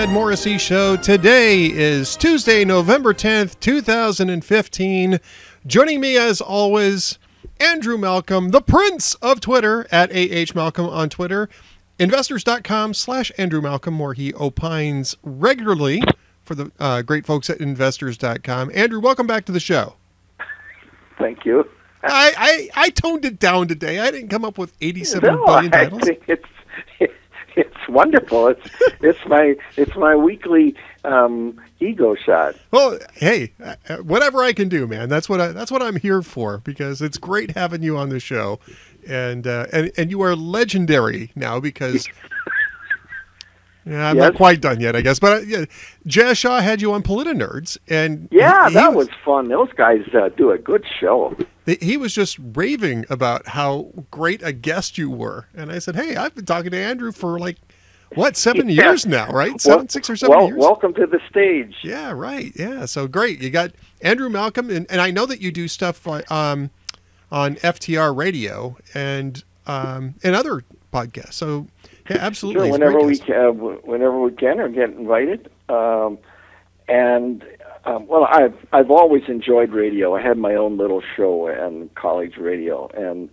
Ed Morrissey Show. Today is Tuesday, November 10th, 2015. Joining me, as always, Andrew Malcolm, the Prince of Twitter, at AHMalcolm on Twitter. Investors.com/Andrew Malcolm, where he opines regularly for the great folks at Investors.com. Andrew, welcome back to the show. Thank you. I toned it down today. I didn't come up with 87 billion titles. I think it's wonderful. It's my weekly ego shot. Well, hey, whatever I can do, man. That's what I'm here for, because it's great having you on the show, and you are legendary now because. Yeah, I'm not quite done yet, I guess. But Jazz Shaw had you on Nerds, and that was fun. Those guys do a good show. He was just raving about how great a guest you were, and I said, "Hey, I've been talking to Andrew for 7 years now, right? 6 or 7 years." Welcome to the stage. Yeah, right. Yeah, so great. You got Andrew Malcolm, and I know that you do stuff on FTR Radio and other podcasts. So. Yeah, absolutely. Sure, whenever we can or get invited. I've always enjoyed radio. I had my own little show on college radio, and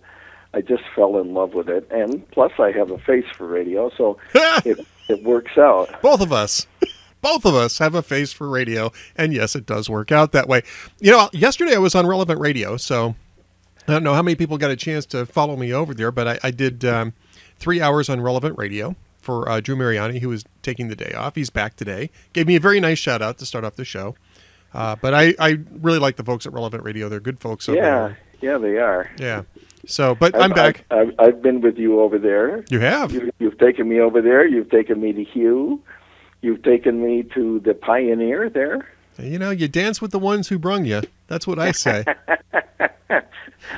I just fell in love with it. And plus, I have a face for radio, so it works out. Both of us have a face for radio, and yes, it does work out that way. Yesterday I was on Relevant Radio, so I don't know how many people got a chance to follow me over there, but I did. 3 hours on Relevant Radio for Drew Mariani, who was taking the day off. He's back today. Gave me a very nice shout out to start off the show. But I really like the folks at Relevant Radio. They're good folks over there. Yeah, they are. Yeah. So, but I'm back. I've been with you over there. You have. You've taken me over there. You've taken me to Hugh. You've taken me to the Pioneer there. You dance with the ones who brung you. That's what I say.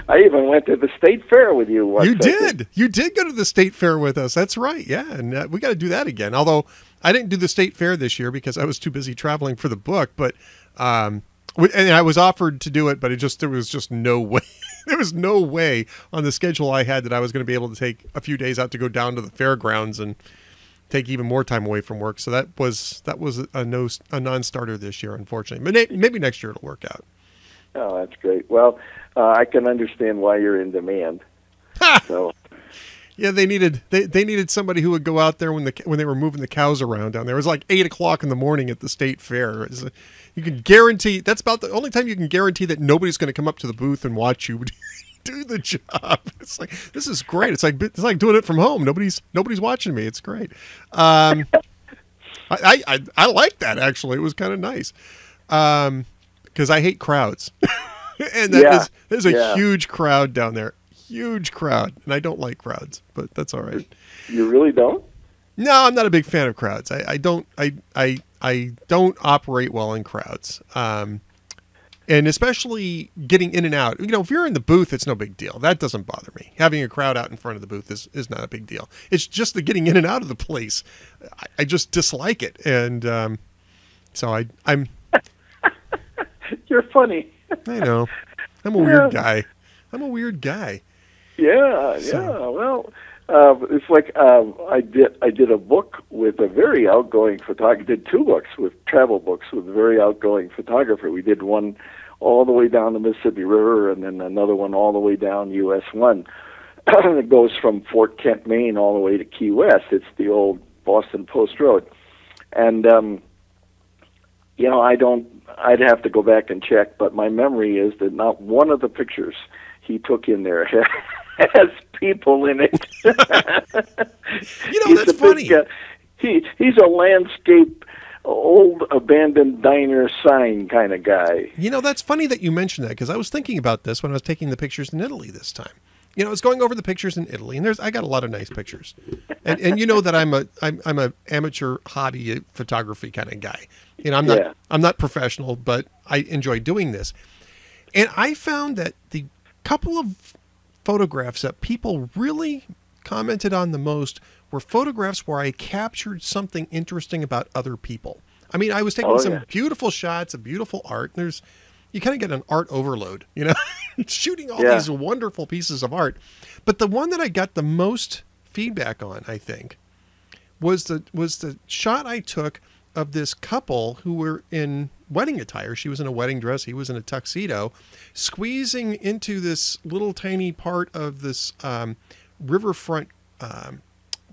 I even went to the State Fair with you once. You did. You did go to the State Fair with us. That's right. Yeah, and we got to do that again. Although I didn't do the State Fair this year because I was too busy traveling for the book. But and I was offered to do it, but there was just no way. There was no way on the schedule I had that I was going to be able to take a few days out to go down to the fairgrounds and take even more time away from work. So that was a non-starter this year, unfortunately. But maybe next year it'll work out. Oh, that's great. Well, I can understand why you're in demand. So, yeah, they needed somebody who would go out there when they were moving the cows around down there. It was like 8 o'clock in the morning at the State Fair. You can guarantee that's about the only time you can guarantee that nobody's going to come up to the booth and watch you do the job. It's like, this is great. It's like doing it from home. Nobody's watching me. It's great. I like that, actually. It was kind of nice. Because I hate crowds. And there's a huge crowd down there. Huge crowd. And I don't like crowds, but that's all right. You really don't? No, I'm not a big fan of crowds. I don't operate well in crowds. And especially getting in and out. If you're in the booth, it's no big deal. That doesn't bother me. Having a crowd out in front of the booth is not a big deal. It's just the getting in and out of the place. I just dislike it. And so I'm You're funny. I know. I'm a weird guy. Yeah. Well, it's like I did a book with a very outgoing photographer. Did 2 books travel books with a very outgoing photographer. We did one all the way down the Mississippi River, and then another one all the way down US 1. It goes from Fort Kent, Maine, all the way to Key West. It's the old Boston Post Road, and I'd have to go back and check, but my memory is that not one of the pictures he took in there has people in it. That's funny. He's a landscape, old abandoned diner sign kind of guy. That's funny that you mentioned that, because I was thinking about this when I was taking the pictures in Italy this time. I was going over the pictures in Italy, and I got a lot of nice pictures. And you know that I'm a amateur hobby photography kind of guy. I'm not professional, but I enjoy doing this. And I found that the couple of photographs that people really commented on the most were photographs where I captured something interesting about other people. I mean, I was taking some beautiful shots of beautiful art. You kind of get an art overload, shooting all these wonderful pieces of art. But the one that I got the most feedback on, I think, was the shot I took of this couple who were in wedding attire. She was in a wedding dress. He was in a tuxedo, squeezing into this little tiny part of this riverfront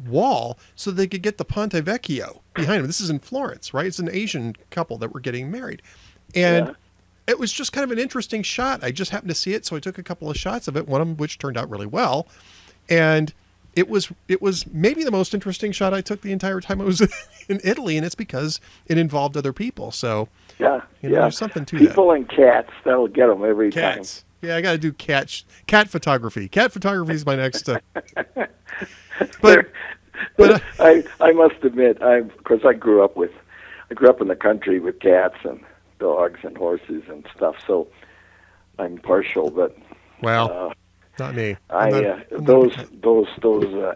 wall so they could get the Ponte Vecchio behind them. This is in Florence, right? It's an Asian couple that were getting married. And it was just kind of an interesting shot. I just happened to see it, so I took a couple of shots of it, one of them which turned out really well. And it was maybe the most interesting shot I took the entire time I was in Italy, and it's because it involved other people. So there's something to people and cats, that'll get them every time. Yeah, I got to do cat photography. Cat photography is my next. But I must admit, of course, I grew up in the country with cats and dogs and horses and stuff. So I'm partial, but not me. Those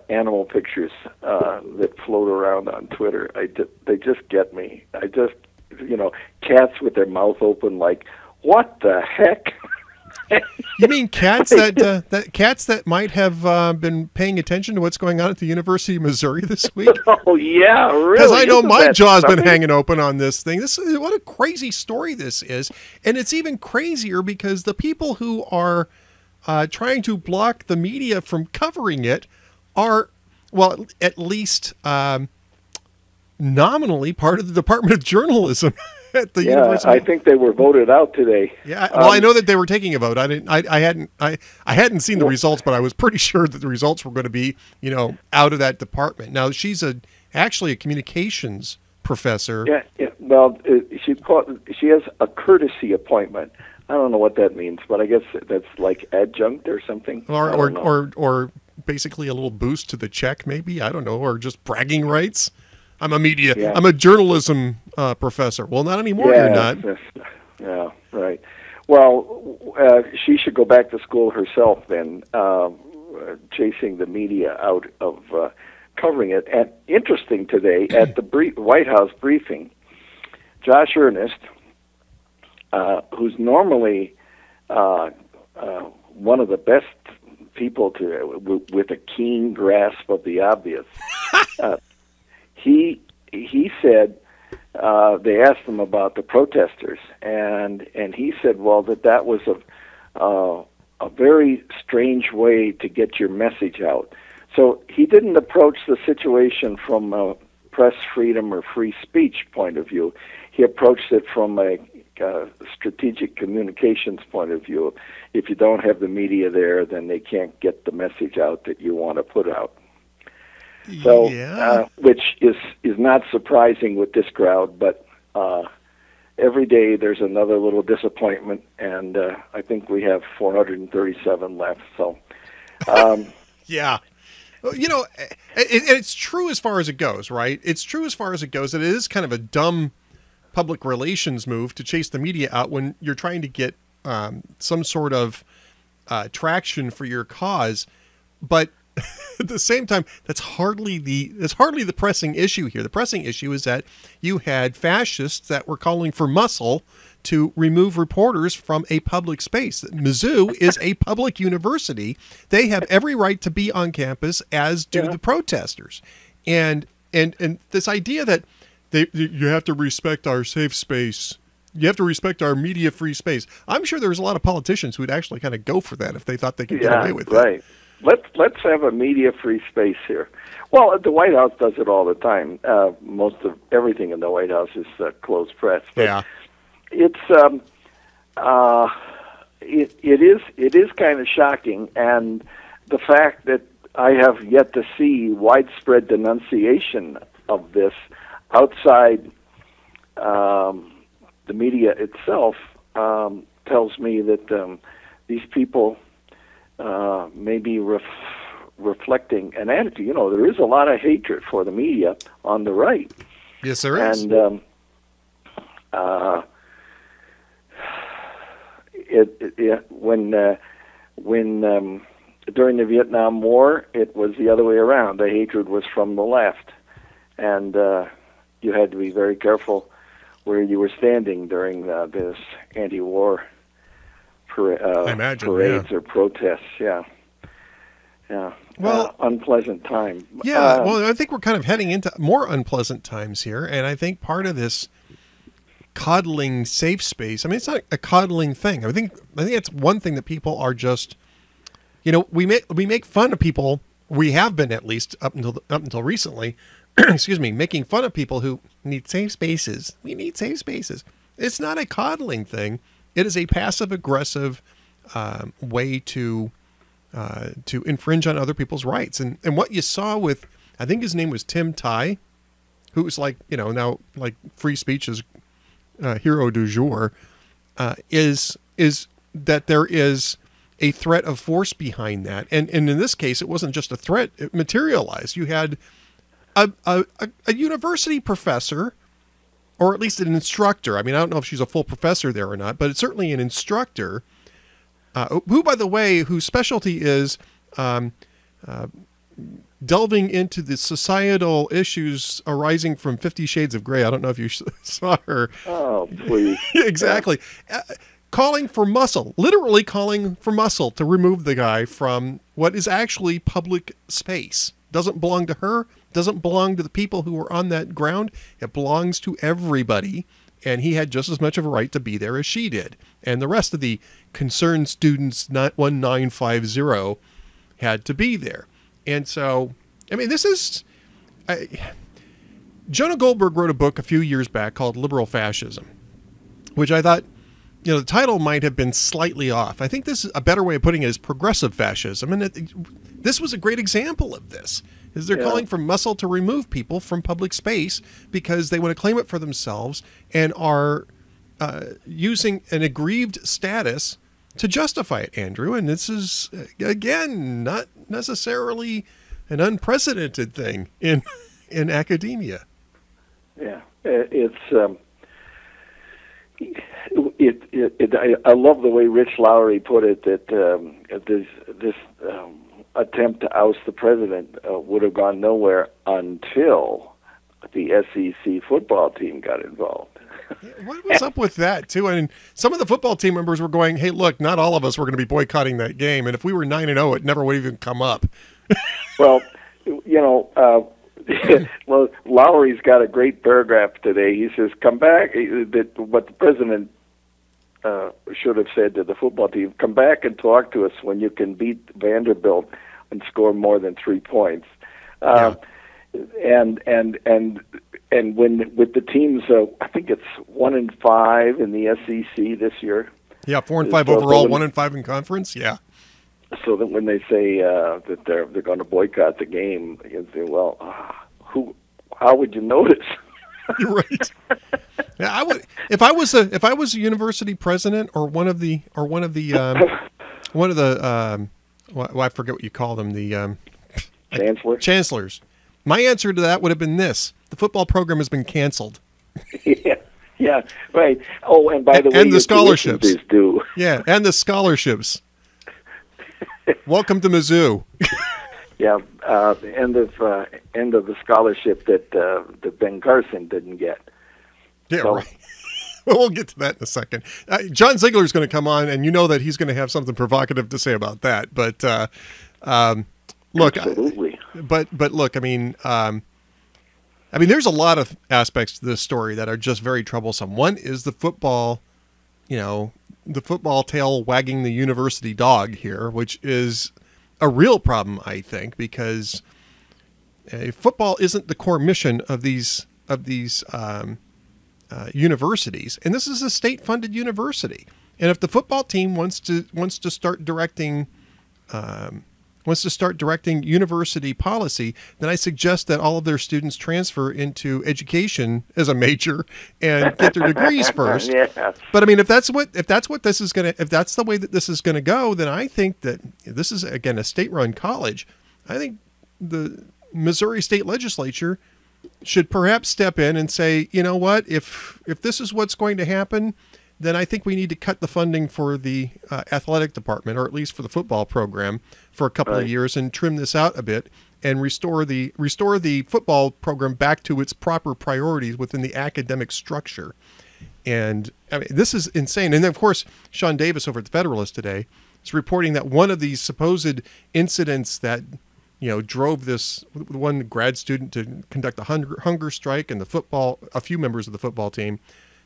animal pictures that float around on Twitter, they just get me. Cats with their mouth open, like, what the heck? You mean cats that might have been paying attention to what's going on at the University of Missouri this week? Oh yeah, really? Because I know my jaw's been hanging open on this thing. What a crazy story this is, and it's even crazier because the people who are trying to block the media from covering it are, well, at least nominally part of the Department of Journalism at the university. I think they were voted out today. Yeah, well, I know that they were taking a vote. I hadn't seen the results, but I was pretty sure that the results were going to be, out of that department. Now, she's actually a communications professor. Yeah. Well, she has a courtesy appointment. I don't know what that means, but I guess that's like adjunct or something. Or basically a little boost to the check, maybe. I don't know, or just bragging rights. I'm a journalism professor. Well, not anymore. You're not. Yeah, right. Well, she should go back to school herself then, chasing the media out of covering it. And interesting today at the White House briefing, Josh Earnest, who's normally one of the best people with a keen grasp of the obvious. He said they asked him about the protesters, and he said, well, that was a very strange way to get your message out. So he didn't approach the situation from a press freedom or free speech point of view. He approached it from a strategic communications point of view. If you don't have the media there, then they can't get the message out that you want to put out. So, which is not surprising with this crowd, but every day there's another little disappointment, and I think we have 437 left. So, yeah. It's true as far as it goes, right? It's true as far as it goes that it is kind of a dumb public relations move to chase the media out when you're trying to get some sort of traction for your cause, but at the same time, that's hardly the pressing issue here. The pressing issue is that you had fascists that were calling for muscle to remove reporters from a public space. Mizzou is a public university. They have every right to be on campus, as do the protesters. And this idea that you have to respect our safe space. You have to respect our media-free space. I'm sure there's a lot of politicians who would actually kind of go for that if they thought they could get away with it. Right. Let's have a media-free space here. Well, the White House does it all the time. Most of everything in the White House is closed press. But it's it is kind of shocking, and the fact that I have yet to see widespread denunciation of this outside the media itself tells me that these people may be reflecting an attitude. There is a lot of hatred for the media on the right. Yes, there is. And when during the Vietnam War, it was the other way around. The hatred was from the left, and you had to be very careful where you were standing during this anti-war parades or protests. Yeah, Well, unpleasant time. Yeah, well, I think we're kind of heading into more unpleasant times here, and I think part of this coddling safe space, I mean, it's not a coddling thing. I think it's one thing that people are just, we make fun of people. We have been, at least up until recently, excuse me, making fun of people who need safe spaces. We need safe spaces. It's not a coddling thing. It is a passive aggressive way to infringe on other people's rights. And what you saw with, I think his name was Tim Tai, who's like, now like free speech is hero du jour, is that there is a threat of force behind that. And in this case, it wasn't just a threat, it materialized. You had a university professor, or at least an instructor. I mean, I don't know if she's a full professor there or not, but it's certainly an instructor, who, by the way, whose specialty is delving into the societal issues arising from 50 Shades of Grey. I don't know if you saw her. Oh, please. Exactly. Calling for muscle, literally calling for muscle to remove the guy from what is actually public space. Doesn't belong to her, doesn't belong to the people who were on that ground. It belongs to everybody. And he had just as much of a right to be there as she did. And the rest of the concerned students, not 1950, had to be there. And so, I mean, this is... Jonah Goldberg wrote a book a few years back called Liberal Fascism, which I thought, the title might have been slightly off. I think this is a better way of putting it is progressive fascism. And this was a great example of this. Is they're calling for muscle to remove people from public space because they want to claim it for themselves and are using an aggrieved status to justify it, Andrew. And this is, again, not necessarily an unprecedented thing in academia. Yeah, I love the way Rich Lowry put it, that this attempt to oust the president would have gone nowhere until the SEC football team got involved. What was up with that, too? I mean, some of the football team members were going, hey, look, not all of us were going to be boycotting that game, and if we were 9-0, it never would even come up. Well, well, Lowry's got a great paragraph today. He says, come back, what the president should have said to the football team, come back and talk to us when you can beat Vanderbilt and score more than 3 points. And when with the teams, I think it's 1-5 in the SEC this year. Yeah, 4-5 overall, 1-5 in conference. Yeah. So that when they say that they're going to boycott the game, you say, well, how would you notice? You're right. Yeah, I would if I was a university president or one of the I forget what you call them, the chancellors. My answer to that would have been this: the football program has been canceled. Yeah, right. Oh, and by the way, and the scholarships is due. Yeah, and the scholarships. Welcome to Mizzou. Yeah, the end of the scholarship that Ben Carson didn't get. Yeah, so. Right. Well, we'll get to that in a second. John Ziegler is going to come on, and you know that he's going to have something provocative to say about that. But look, absolutely. But look, I mean, there's a lot of aspects to this story that are just very troublesome. One is the football, the football tail wagging the university dog here, which is a real problem, I think, because football isn't the core mission of these universities, and this is a state-funded university. And if the football team wants to start directing university policy, then I suggest that all of their students transfer into education as a major and get their degrees first. Yeah. But I mean, if that's the way that this is gonna go, then I think that this is, again, a state-run college. I think the Missouri State Legislature should perhaps step in and say, you know what, if this is what's going to happen, then I think we need to cut the funding for the athletic department, or at least for the football program, for a couple of years, and trim this out a bit and restore the football program back to its proper priorities within the academic structure. And I mean, this is insane. And then, of course, Sean Davis over at the Federalist today is reporting that one of these supposed incidents that drove this one grad student to conduct a hunger strike and a few members of the football team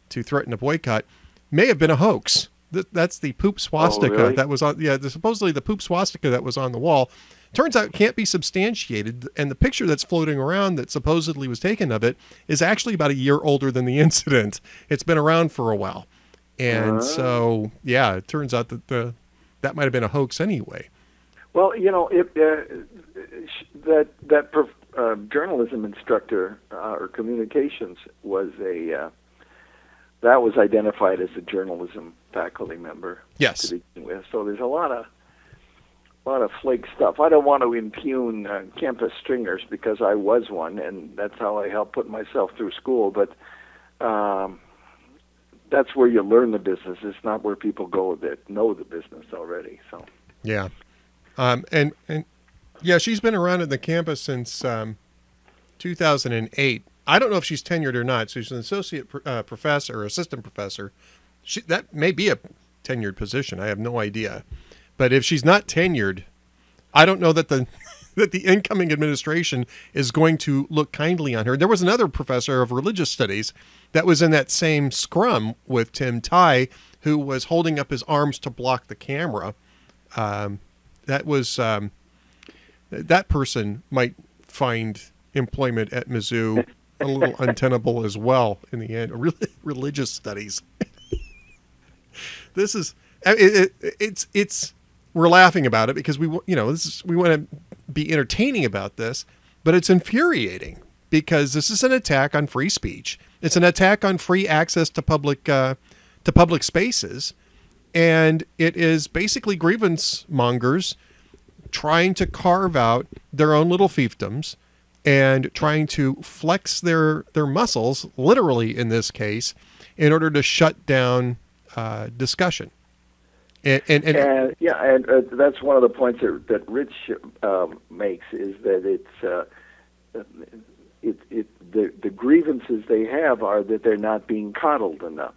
to threaten a boycott may have been a hoax. That's the poop swastika really? that was on. Yeah, supposedly the poop swastika that was on the wall. Turns out can't be substantiated, and the picture that's floating around that supposedly was taken of it is actually about a year older than the incident. It's been around for a while, and so yeah, it turns out that that might have been a hoax anyway. Well, journalism instructor or communications was that was identified as a journalism faculty member. Yes. To begin with. So there's a lot of flake stuff. I don't want to impugn campus stringers because I was one, and that's how I helped put myself through school. But that's where you learn the business. It's not where people go that know the business already. So yeah, and yeah, she's been around at the campus since 2008. I don't know if she's tenured or not. She's an associate professor or assistant professor. That may be a tenured position. I have no idea. But if she's not tenured, I don't know that the incoming administration is going to look kindly on her. There was another professor of religious studies that was in that same scrum with Tim Tye, who was holding up his arms to block the camera. That person might find employment at Mizzou a little untenable as well in the end. Religious studies. This is it's we're laughing about it because we want to be entertaining about this, but it's infuriating because this is an attack on free speech. It's an attack on free access to public spaces, and it is basically grievance mongers trying to carve out their own little fiefdoms and trying to flex their muscles, literally in this case, in order to shut down discussion. And that's one of the points that Rich makes is that the grievances they have are that they're not being coddled enough.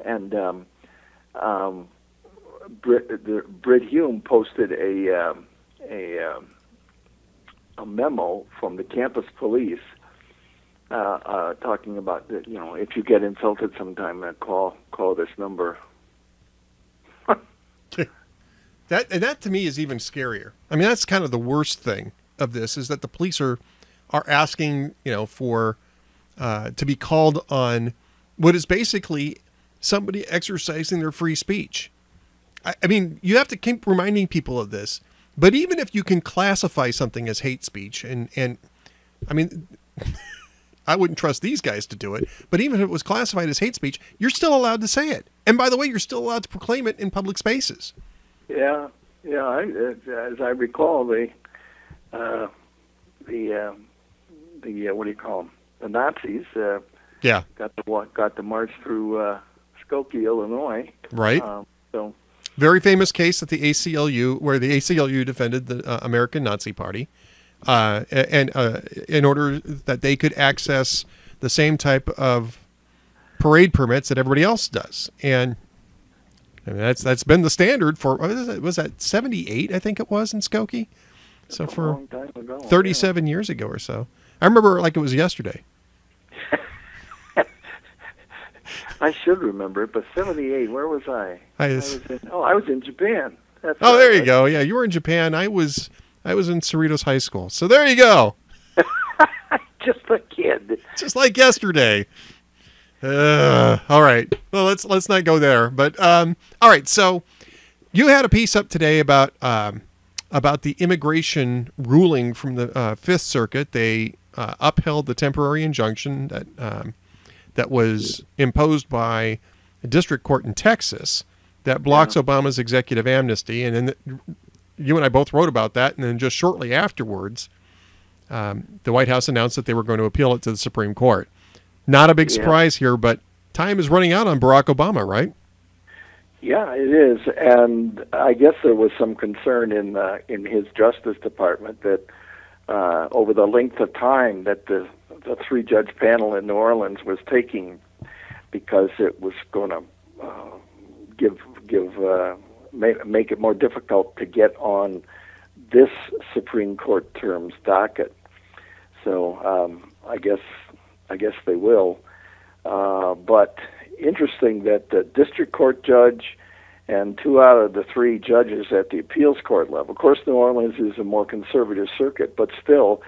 And Britt Hume posted a memo from the campus police talking about that. If you get insulted sometime, call this number. That to me is even scarier. I mean, that's kind of the worst thing of this is that the police are asking for to be called on what is basically somebody exercising their free speech. I mean, you have to keep reminding people of this. But even if you can classify something as hate speech, and I mean, I wouldn't trust these guys to do it, but even if it was classified as hate speech, you're still allowed to say it. And by the way, you're still allowed to proclaim it in public spaces. Yeah. As I recall, the what do you call them? The Nazis. Got to march through Skokie, Illinois. Right. So. Very famous case at the ACLU, where the ACLU defended the American Nazi Party, and in order that they could access the same type of parade permits that everybody else does. And I mean, that's been the standard for, was that 78, I think it was, in Skokie? So for a long time ago, 37 years ago or so. I remember it like it was yesterday. I should remember it, but 78, where was I? I was in Japan. There you go. Yeah, you were in Japan. I was in Cerritos High School. So there you go. Just a kid. Just like yesterday. All right. Well, let's not go there. But all right. So you had a piece up today about the immigration ruling from the Fifth Circuit. They upheld the temporary injunction that was imposed by a district court in Texas that blocks Obama's executive amnesty. And then you and I both wrote about that. And then just shortly afterwards, the White House announced that they were going to appeal it to the Supreme Court. Not a big surprise here, but time is running out on Barack Obama, right? Yeah, it is. And I guess there was some concern in his Justice Department that over the length of time that the three-judge panel in New Orleans was taking, because it was going to give make it more difficult to get on this Supreme Court term's docket. So I guess they will. But interesting that the district court judge and 2 out of the 3 judges at the appeals court level. Of course, New Orleans is a more conservative circuit, but still,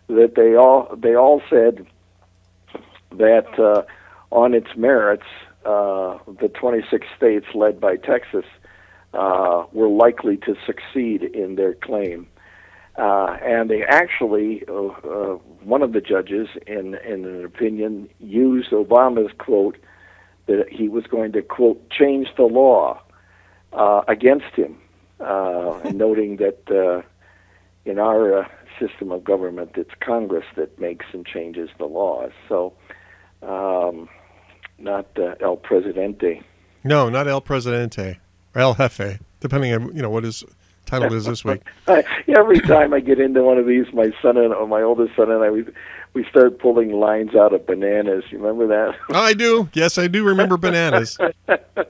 that they all said that on its merits, the 26 states led by Texas were likely to succeed in their claim. And they actually, one of the judges, in an opinion, used Obama's quote that he was going to, quote, change the law against him, and noting that in our system of government, it's Congress that makes and changes the laws. So, not El Presidente. No, not El Presidente, or El Jefe, depending on what his title is this week. Every time I get into one of these, my oldest son and I, we start pulling lines out of Bananas. You remember that? Oh, I do. Yes, I do remember Bananas.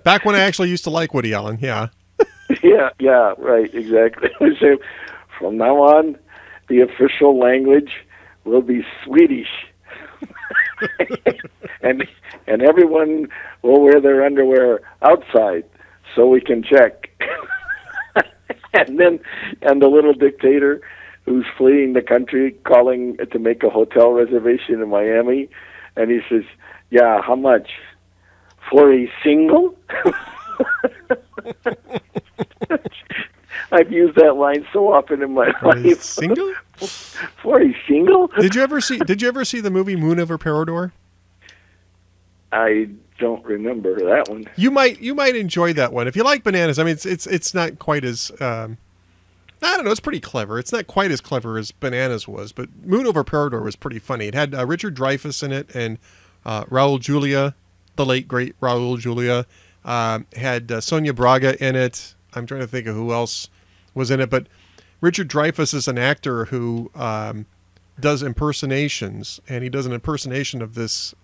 Back when I actually used to like Woody Allen. Yeah. Yeah, right, exactly. So from now on, the official language will be Swedish. and everyone will wear their underwear outside so we can check. and the little dictator who's fleeing the country calling to make a hotel reservation in Miami, and he says, yeah, how much? For a single? I've used that line so often in my life. Single? For a single? Did you ever see the movie Moon over Parador? I don't remember that one. You might enjoy that one if you like Bananas. I mean, it's not quite as I don't know. It's pretty clever. It's not quite as clever as Bananas was, but Moon over Parador was pretty funny. It had Richard Dreyfuss in it and Raul Julia, the late great Raul Julia. Had Sonia Braga in it. I'm trying to think of who else was in it, but Richard Dreyfuss is an actor who does impersonations, and he does an impersonation of this,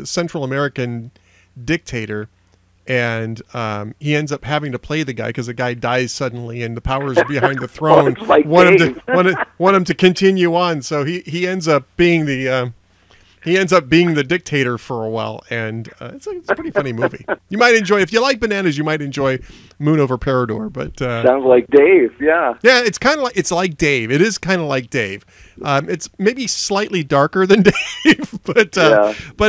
Central American dictator, and he ends up having to play the guy because the guy dies suddenly, and the powers behind the throne want him to continue on. So he ends up being the dictator for a while, and it's a pretty funny movie. You might enjoy, if you like Bananas, you might enjoy Moon over Parador. But sounds like Dave, yeah. Yeah, it's like Dave. It is kind of like Dave. It's maybe slightly darker than Dave, but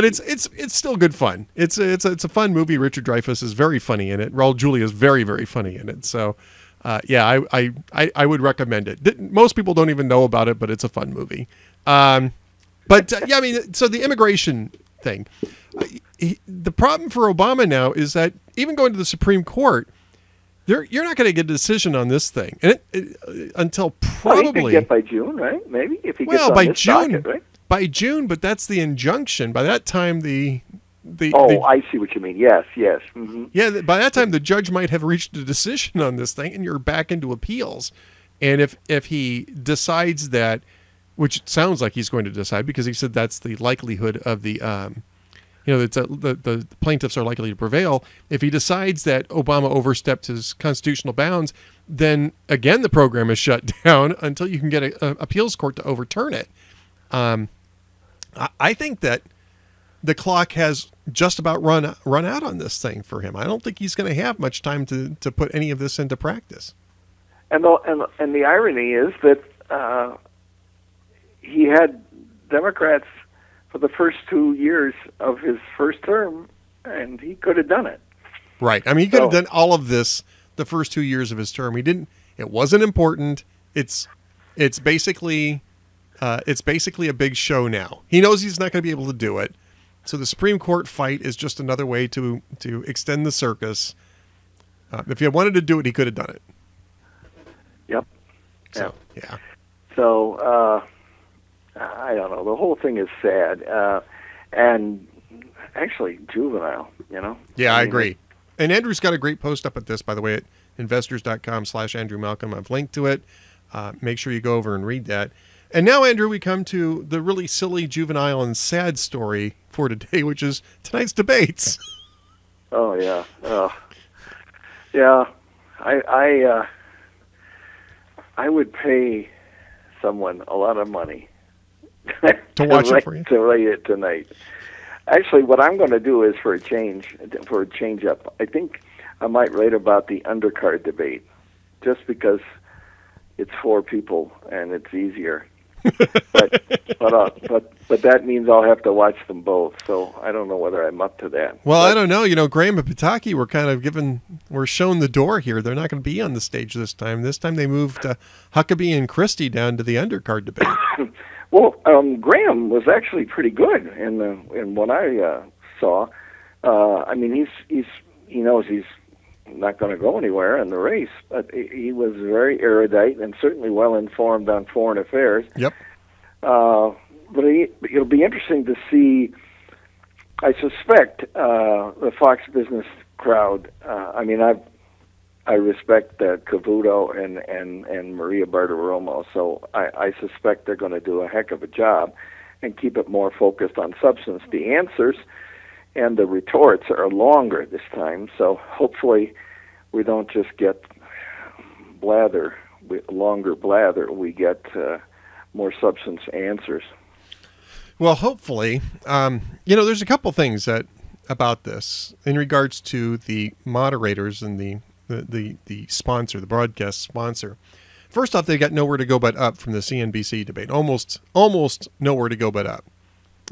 it's still good fun. It's a fun movie. Richard Dreyfuss is very funny in it. Raul Julia is very, very funny in it. So I would recommend it. Most people don't even know about it, but it's a fun movie. But so the immigration thing, the problem for Obama now is that even going to the Supreme Court, you're not going to get a decision on this thing, and until probably he could get by June, right? Maybe if he gets on by this June, docket, right? By June, but that's the injunction. By that time, I see what you mean. Yes. Mm-hmm. Yeah, by that time, the judge might have reached a decision on this thing, and you're back into appeals. And if he decides that, which it sounds like he's going to decide, because he said that's the likelihood of the, the plaintiffs are likely to prevail. If he decides that Obama overstepped his constitutional bounds, then again the program is shut down until you can get an appeals court to overturn it. I think that the clock has just about run out on this thing for him. I don't think he's going to have much time to put any of this into practice. And the irony is that he had Democrats for the first 2 years of his first term, and he could have done it. Right. I mean, he could have done all of this the first 2 years of his term. He didn't. It wasn't important. It's basically a big show now. He knows he's not going to be able to do it. So the Supreme Court fight is just another way to extend the circus. If he wanted to do it, he could have done it. Yep. So, yeah. So, I don't know. The whole thing is sad. And actually juvenile, Yeah, I agree. And Andrew's got a great post up at this, by the way, at investors.com/Andrew Malcolm. I've linked to it. Make sure you go over and read that. And now, Andrew, we come to the really silly, juvenile, and sad story for today, which is tonight's debates. Oh, yeah. Yeah, I would pay someone a lot of money To watch it for you. to write it tonight. Actually, what I'm going to do is for a change up. I think I might write about the undercard debate, just because it's 4 people and it's easier. but that means I'll have to watch them both. So I don't know whether I'm up to that. Well, I don't know. You know, Graham and Pataki were shown the door here. They're not going to be on the stage this time. This time they moved Huckabee and Christie down to the undercard debate. Well, Graham was actually pretty good in what I saw. I mean, he knows he's not going to go anywhere in the race, but he was very erudite and certainly well informed on foreign affairs. Yep. But it'll be interesting to see. I suspect the Fox Business crowd. I mean, I respect Cavuto and Maria Bartiromo, so I suspect they're going to do a heck of a job and keep it more focused on substance. The answers and the retorts are longer this time, so hopefully we don't just get longer blather. We get more substance answers. Well, hopefully. There's a couple things about this in regards to the moderators and the sponsor, the broadcast sponsor. First off, they got nowhere to go but up from the CNBC debate. Almost nowhere to go but up.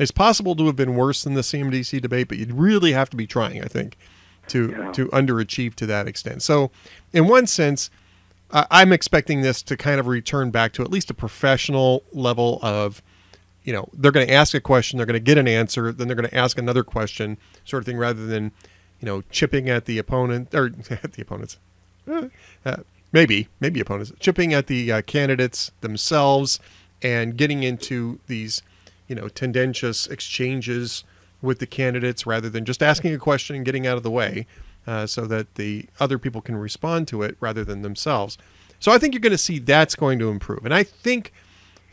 It's possible to have been worse than the CNBC debate, but you'd really have to be trying, I think, to underachieve to that extent. So, in one sense, I'm expecting this to kind of return back to at least a professional level of, they're going to ask a question, they're going to get an answer, then they're going to ask another question, sort of thing, rather than, chipping at the opponent or at the opponents, maybe opponents, chipping at the candidates themselves and getting into these, tendentious exchanges with the candidates rather than just asking a question and getting out of the way so that the other people can respond to it rather than themselves. So I think you're going to see that's going to improve. And I think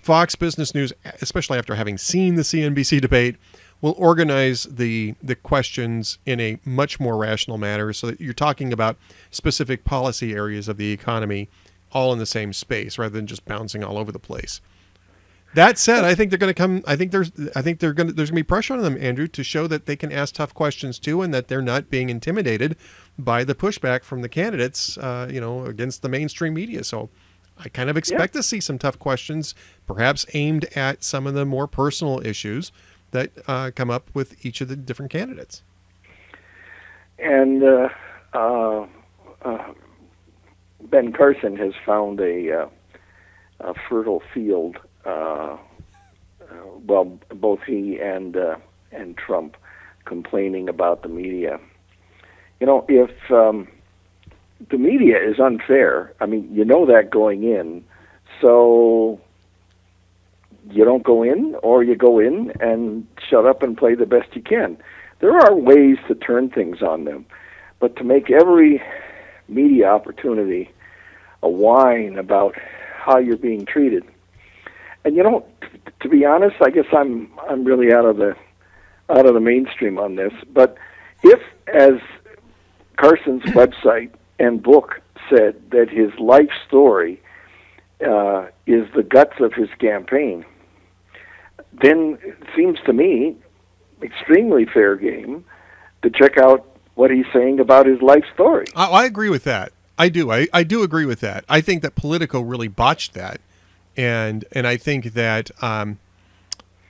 Fox Business News, especially after having seen the CNBC debate, will organize the questions in a much more rational manner so that you're talking about specific policy areas of the economy all in the same space rather than just bouncing all over the place. That said, I think they're going to come. I think there's going to be pressure on them, Andrew, to show that they can ask tough questions too, and that they're not being intimidated by the pushback from the candidates, against the mainstream media. So, I kind of expect to see some tough questions, perhaps aimed at some of the more personal issues that come up with each of the different candidates. And Ben Carson has found a fertile field. Both he and Trump complaining about the media. If the media is unfair, I mean, that going in, so you don't go in, or you go in and shut up and play the best you can. There are ways to turn things on them, but to make every media opportunity a whine about how you're being treated. And to be honest, I guess I'm really out of the mainstream on this. But if, as Carson's website and book said, that his life story is the guts of his campaign, then it seems to me extremely fair game to check out what he's saying about his life story. I agree with that. I do. I do agree with that. I think that Politico really botched that. And I think that and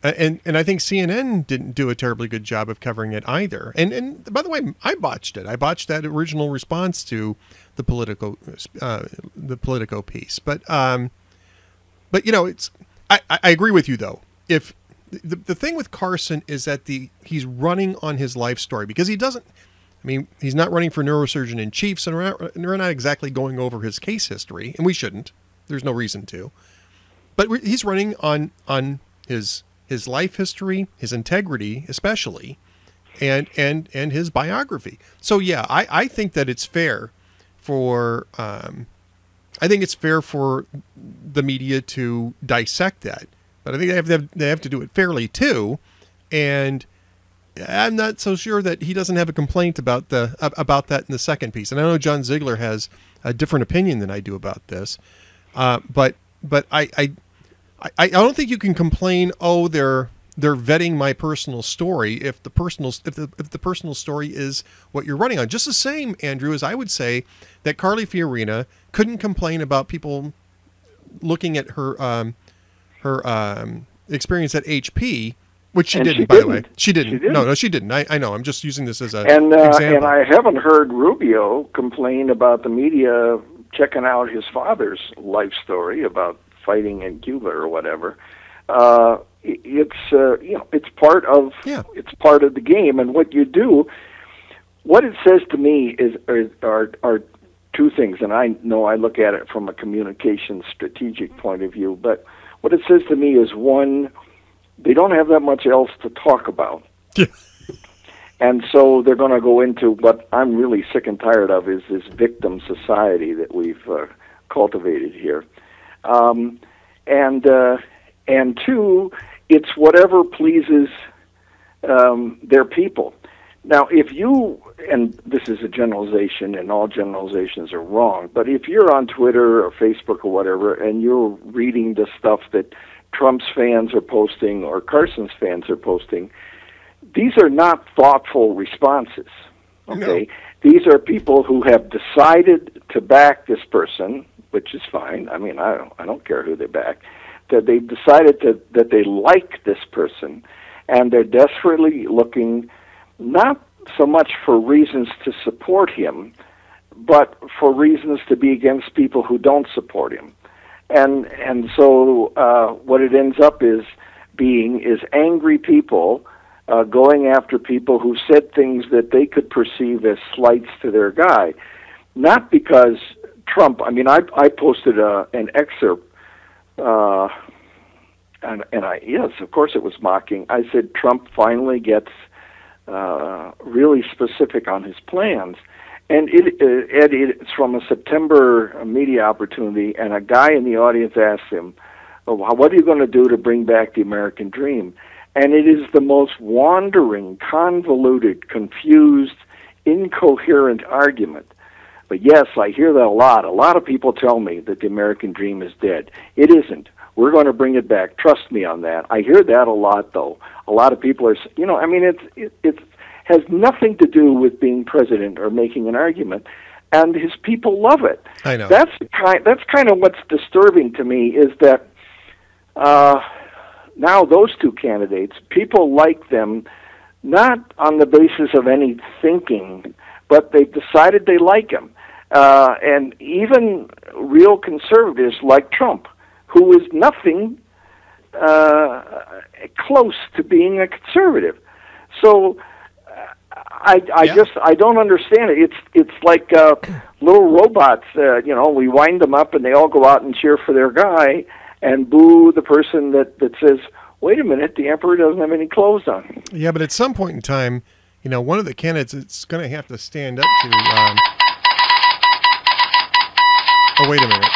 I think CNN didn't do a terribly good job of covering it either. And by the way, I botched it. I botched that original response to the Politico piece. But it's I agree with you though. If the thing with Carson is that he's running on his life story, because he doesn't. I mean, he's not running for neurosurgeon in chief, so we're not exactly going over his case history, and we shouldn't. There's no reason to. But he's running on his life history, his integrity, especially, and his biography. So yeah, I think that it's fair for the media to dissect that, but I think they have to do it fairly too, and I'm not so sure that he doesn't have a complaint about that in the second piece. And I know John Ziegler has a different opinion than I do about this, but I don't think you can complain. Oh, they're vetting my personal story if the personal story is what you're running on. Just the same, Andrew, as I would say that Carly Fiorina couldn't complain about people looking at her experience at HP. Which she didn't, by the way. She didn't. No, she didn't. I know. I'm just using this as a example. And I haven't heard Rubio complain about the media checking out his father's life story about fighting in Cuba or whatever. It's part of the game. And what you do, what it says to me are two things. And I know I look at it from a communication strategic point of view. But what it says to me is, one, they don't have that much else to talk about. Yeah. And so they're going to go into what I'm really sick and tired of, is this victim society that we've cultivated here. And two, it's whatever pleases their people. Now, if you, and this is a generalization, and all generalizations are wrong, but if you're on Twitter or Facebook or whatever, and you're reading the stuff that Trump's fans are posting or Carson's fans are posting, these are not thoughtful responses. Okay, no. These are people who have decided to back this person, which is fine. I mean, I don't care who they back. That they've decided that they like this person, and they're desperately looking not so much for reasons to support him, but for reasons to be against people who don't support him. And so what it ends up is angry people going after people who said things that they could perceive as slights to their guy. Not because Trump, I mean, I posted an excerpt, yes, of course it was mocking. I said Trump finally gets really specific on his plans. And it's from a September media opportunity, and a guy in the audience asked him, what are you going to do to bring back the American dream? And it is the most wandering, convoluted, confused, incoherent argument. But yes, I hear that a lot. A lot of people tell me that the American dream is dead. It isn't. We're going to bring it back. Trust me on that. I hear that a lot, though. A lot of people are, I mean, it's has nothing to do with being president or making an argument, and his people love it. I know. That's kind of what's disturbing to me, is that now those two candidates, people like them not on the basis of any thinking, but they've decided they like him. And even real conservatives like Trump, who is nothing close to being a conservative. So I don't understand it. It's like little robots. We wind them up and they all go out and cheer for their guy and boo the person that says, "Wait a minute, the emperor doesn't have any clothes on." Yeah, but at some point in time, one of the candidates is going to have to stand up to. Oh, wait a minute.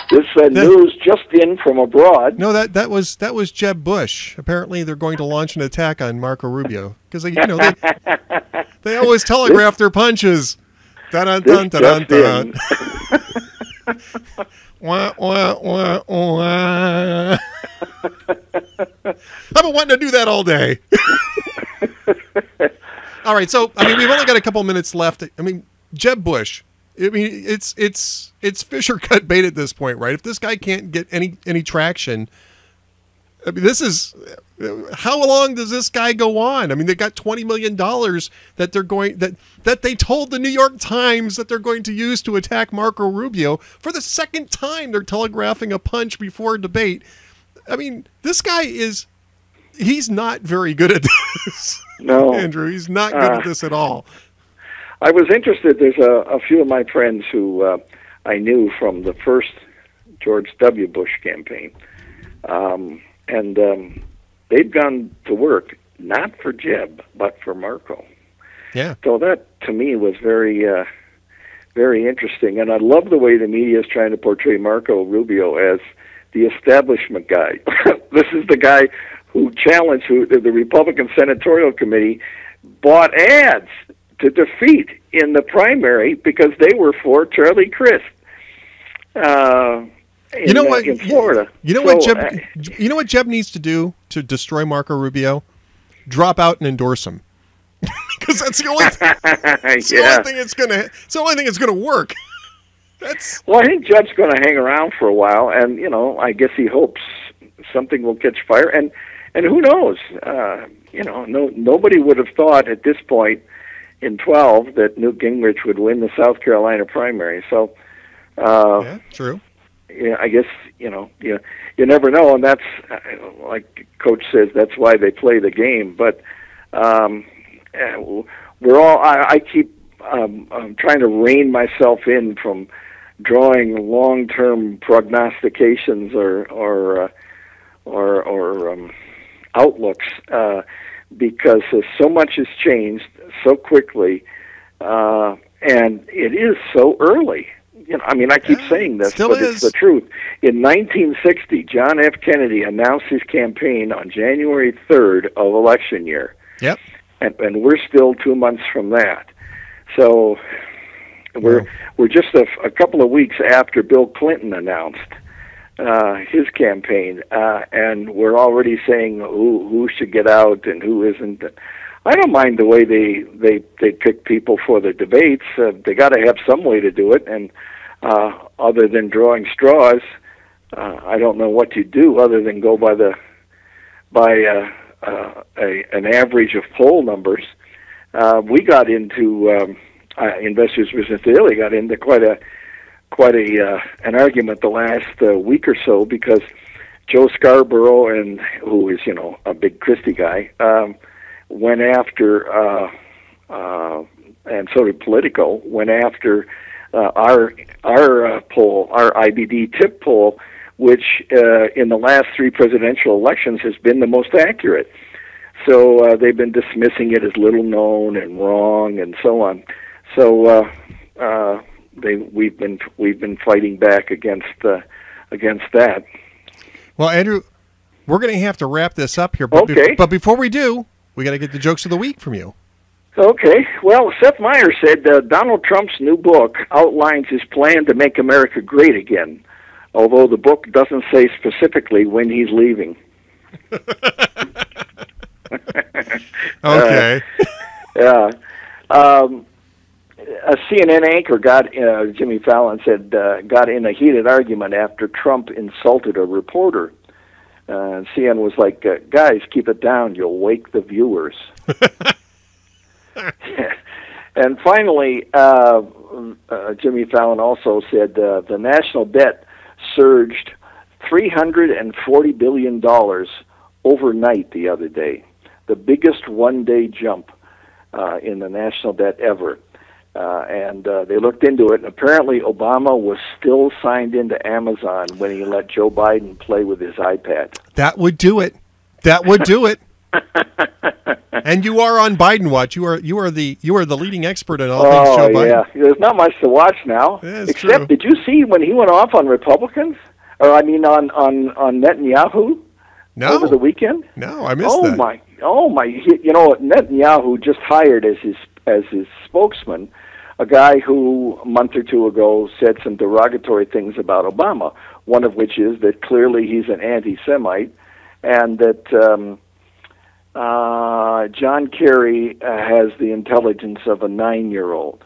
This news just in from abroad. No, that was Jeb Bush. Apparently, they're going to launch an attack on Marco Rubio because they always telegraph their punches. Dun dun dun dun dun. Wah, wah, wah, wah. I've been wanting to do that all day. All right, so we've only got a couple minutes left. Jeb Bush. It's Fisher cut bait at this point, right? If this guy can't get any traction, this is, how long does this guy go on? They got $20 million that they're going that they told the New York Times that they're going to use to attack Marco Rubio. For the second time, they're telegraphing a punch before a debate. This guy he's not very good at this. No, Andrew, he's not good at this at all. I was interested. There's a few of my friends who I knew from the first George W. Bush campaign, and they've gone to work not for Jeb but for Marco. Yeah. So that to me was very, very interesting, and I love the way the media is trying to portray Marco Rubio as the establishment guy. This is the guy who challenged, who the Republican Senatorial Committee bought ads to defeat in the primary because they were for Charlie Crist. You know what? In Florida. You know what Jeb? You know what Jeb needs to do to destroy Marco Rubio? Drop out and endorse him, because that's the only. It's the only thing it's gonna. It's the only thing that's gonna work. Well, I think Jeb's going to hang around for a while, and I guess he hopes something will catch fire. And who knows? Nobody would have thought at this point in 12 that Newt Gingrich would win the South Carolina primary. So, yeah, true. Yeah, I guess you never know, and that's like Coach says. That's why they play the game. But we're all. I keep trying to rein myself in from drawing long-term prognostications or outlooks because so much has changed so quickly, and it is so early. I keep saying this, but it's the truth. In 1960, John F. Kennedy announced his campaign on January 3rd of election year. Yep. And we're still 2 months from that. So we're just a couple of weeks after Bill Clinton announced his campaign, and we're already saying who should get out and who isn't. I don't mind the way they pick people for the debates. They got to have some way to do it, and other than drawing straws, I don't know what you do other than go by an average of poll numbers. We got into Investors Business Daily got into quite an argument the last week or so because Joe Scarborough, and who is a big Christie guy, went after, and so did Politico, went after our poll, our IBD tip poll, which in the last three presidential elections has been the most accurate. So they've been dismissing it as little known and wrong and so on. So we've been fighting back against that. Well, Andrew, we're going to have to wrap this up here. But okay. But before we do, we got to get the jokes of the week from you. Okay. Well, Seth Meyers said Donald Trump's new book outlines his plan to make America great again, although the book doesn't say specifically when he's leaving. Okay. Yeah. A CNN anchor Jimmy Fallon said, got in a heated argument after Trump insulted a reporter. CNN was like, guys, keep it down. You'll wake the viewers. And finally, Jimmy Fallon also said the national debt surged $340 billion overnight the other day, the biggest one-day jump in the national debt ever. And they looked into it, and apparently Obama was still signed into Amazon when he let Joe Biden play with his iPad. That would do it. That would do it. And you are on Biden watch. You are the leading expert in all things Joe Biden. Yeah, there's not much to watch now. Yeah, except, true. Did you see when he went off on Republicans? Or I mean, on Netanyahu? No. Over the weekend? No, I missed that. Oh my! Netanyahu just hired as his spokesman a guy who a month or two ago said some derogatory things about Obama. One of which is that clearly he's an anti-Semite, and that John Kerry has the intelligence of a 9-year-old,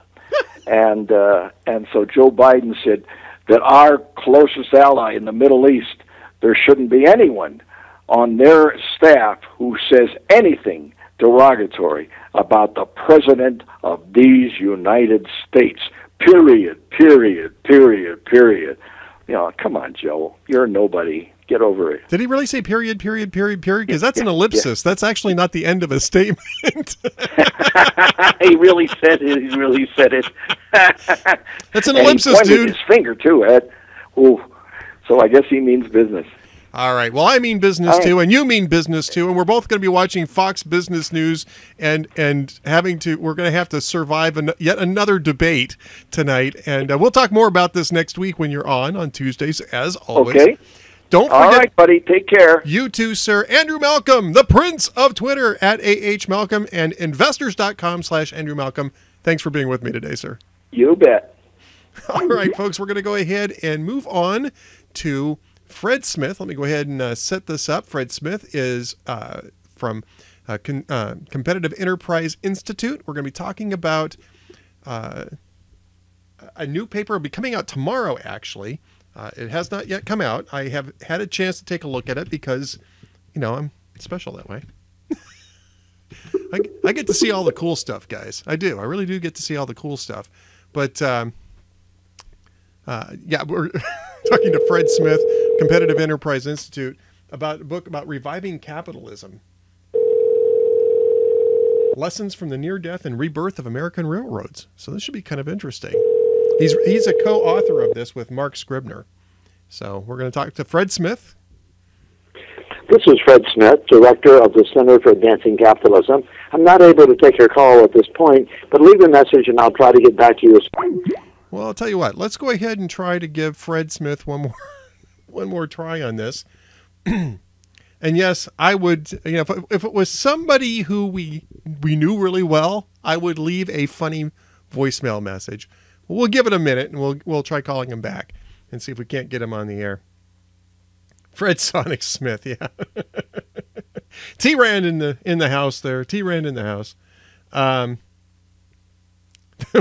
and so Joe Biden said that our closest ally in the Middle East, there shouldn't be anyone on their staff who says anything derogatory about the President of these United States. Period. Come on, Joe. You're a nobody. Get over it. Did he really say period? Because that's an ellipsis. Yeah. That's actually not the end of a statement. He really said it. That's an ellipsis, dude. He pointed his finger, too, Ed. Ooh. So I guess he means business. All right. Well, I mean business too, and you mean business too, and we're both going to be watching Fox Business News and we're going to have to survive yet another debate tonight, and we'll talk more about this next week when you're on Tuesdays, as always. Okay. Don't All forget, right, buddy. Take care. you too, sir. Andrew Malcolm, the Prince of Twitter, at @AHMalcolm, and investors.com/Andrew Malcolm. Thanks for being with me today, sir. You bet. All right, folks, we're going to go ahead and move on to Fred Smith. Let me go ahead and set this up. Fred Smith is from Competitive Enterprise Institute. We're going to be talking about a new paper. Will be coming out tomorrow, actually. It has not yet come out. I have had a chance to take a look at it because, I'm special that way. I get to see all the cool stuff, guys. I do. I really do get to see all the cool stuff. But, we're talking to Fred Smith, Competitive Enterprise Institute, about a book about reviving capitalism. Lessons from the near-death and rebirth of American railroads. So this should be kind of interesting. He's a co-author of this with Mark Scribner. So we're going to talk to Fred Smith. This is Fred Smith, Director of the Center for Advancing Capitalism. I'm not able to take your call at this point, but leave a message and I'll try to get back to you. Well, I'll tell you what. Let's go ahead and try to give Fred Smith one more try on this. And yes, I would, if it was somebody who we knew really well, I would leave a funny voicemail message. We'll give it a minute, and we'll try calling him back and see if we can't get him on the air. Fred Sonic Smith, yeah. T-Rand in the house there. T-Rand in the house. That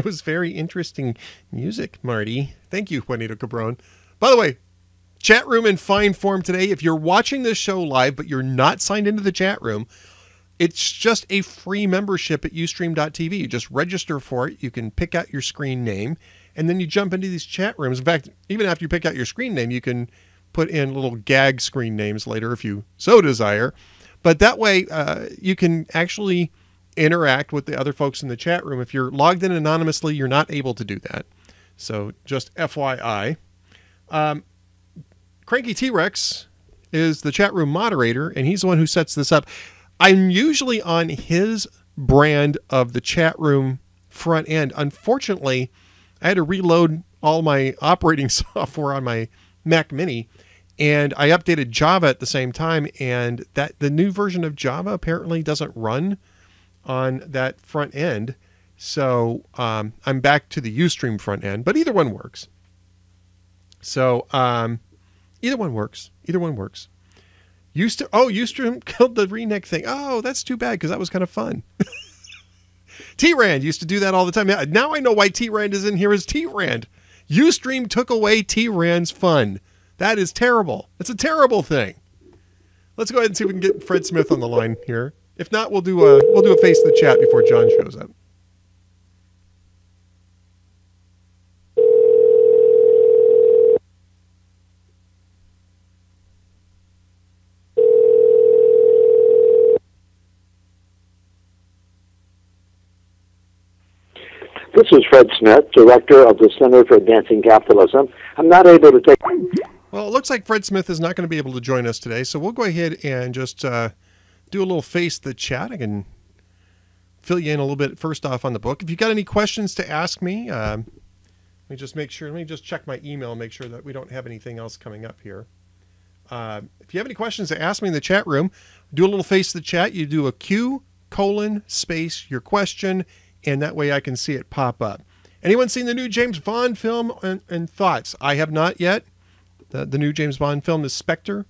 was very interesting music, Marty. Thank you, Juanito Cabron. By the way, chat room in fine form today. If you're watching this show live, but you're not signed into the chat room, it's just a free membership at ustream.tv. You just register for it. You can pick out your screen name, and then you jump into these chat rooms. In fact, even after you pick out your screen name, you can put in little gag screen names later if you so desire. But that way, you can actually interact with the other folks in the chat room. If you're logged in anonymously, you're not able to do that. So just FYI. Cranky T-Rex is the chat room moderator, and he's the one who sets this up. I'm usually on his brand of the chat room front end. Unfortunately, I had to reload all my operating software on my Mac Mini, and I updated Java at the same time, and that the new version of Java apparently doesn't run on that front end. So I'm back to the Ustream front end, but either one works. So either one works. Either one works. Ustream killed the Reneg thing. Oh, that's too bad because that was kind of fun. T-Rand used to do that all the time. Now I know why T-Rand is in here as T-Rand. Ustream took away T-Rand's fun. That is terrible. It's a terrible thing. Let's go ahead and see if we can get Fred Smith on the line here. If not, we'll do a face the chat before John shows up. This is Fred Smith, Director of the Center for Advancing Capitalism. I'm not able to take... Well, it looks like Fred Smith is not going to be able to join us today, so we'll go ahead and just do a little face the chat. I can fill you in a little bit first off on the book. If you've got any questions to ask me, let me just check my email and make sure that we don't have anything else coming up here. If you have any questions to ask me in the chat room, do a little face the chat. You do a Q, space, your question, and that way I can see it pop up. Anyone seen the new James Bond film and thoughts? I have not yet. The new James Bond film is Spectre.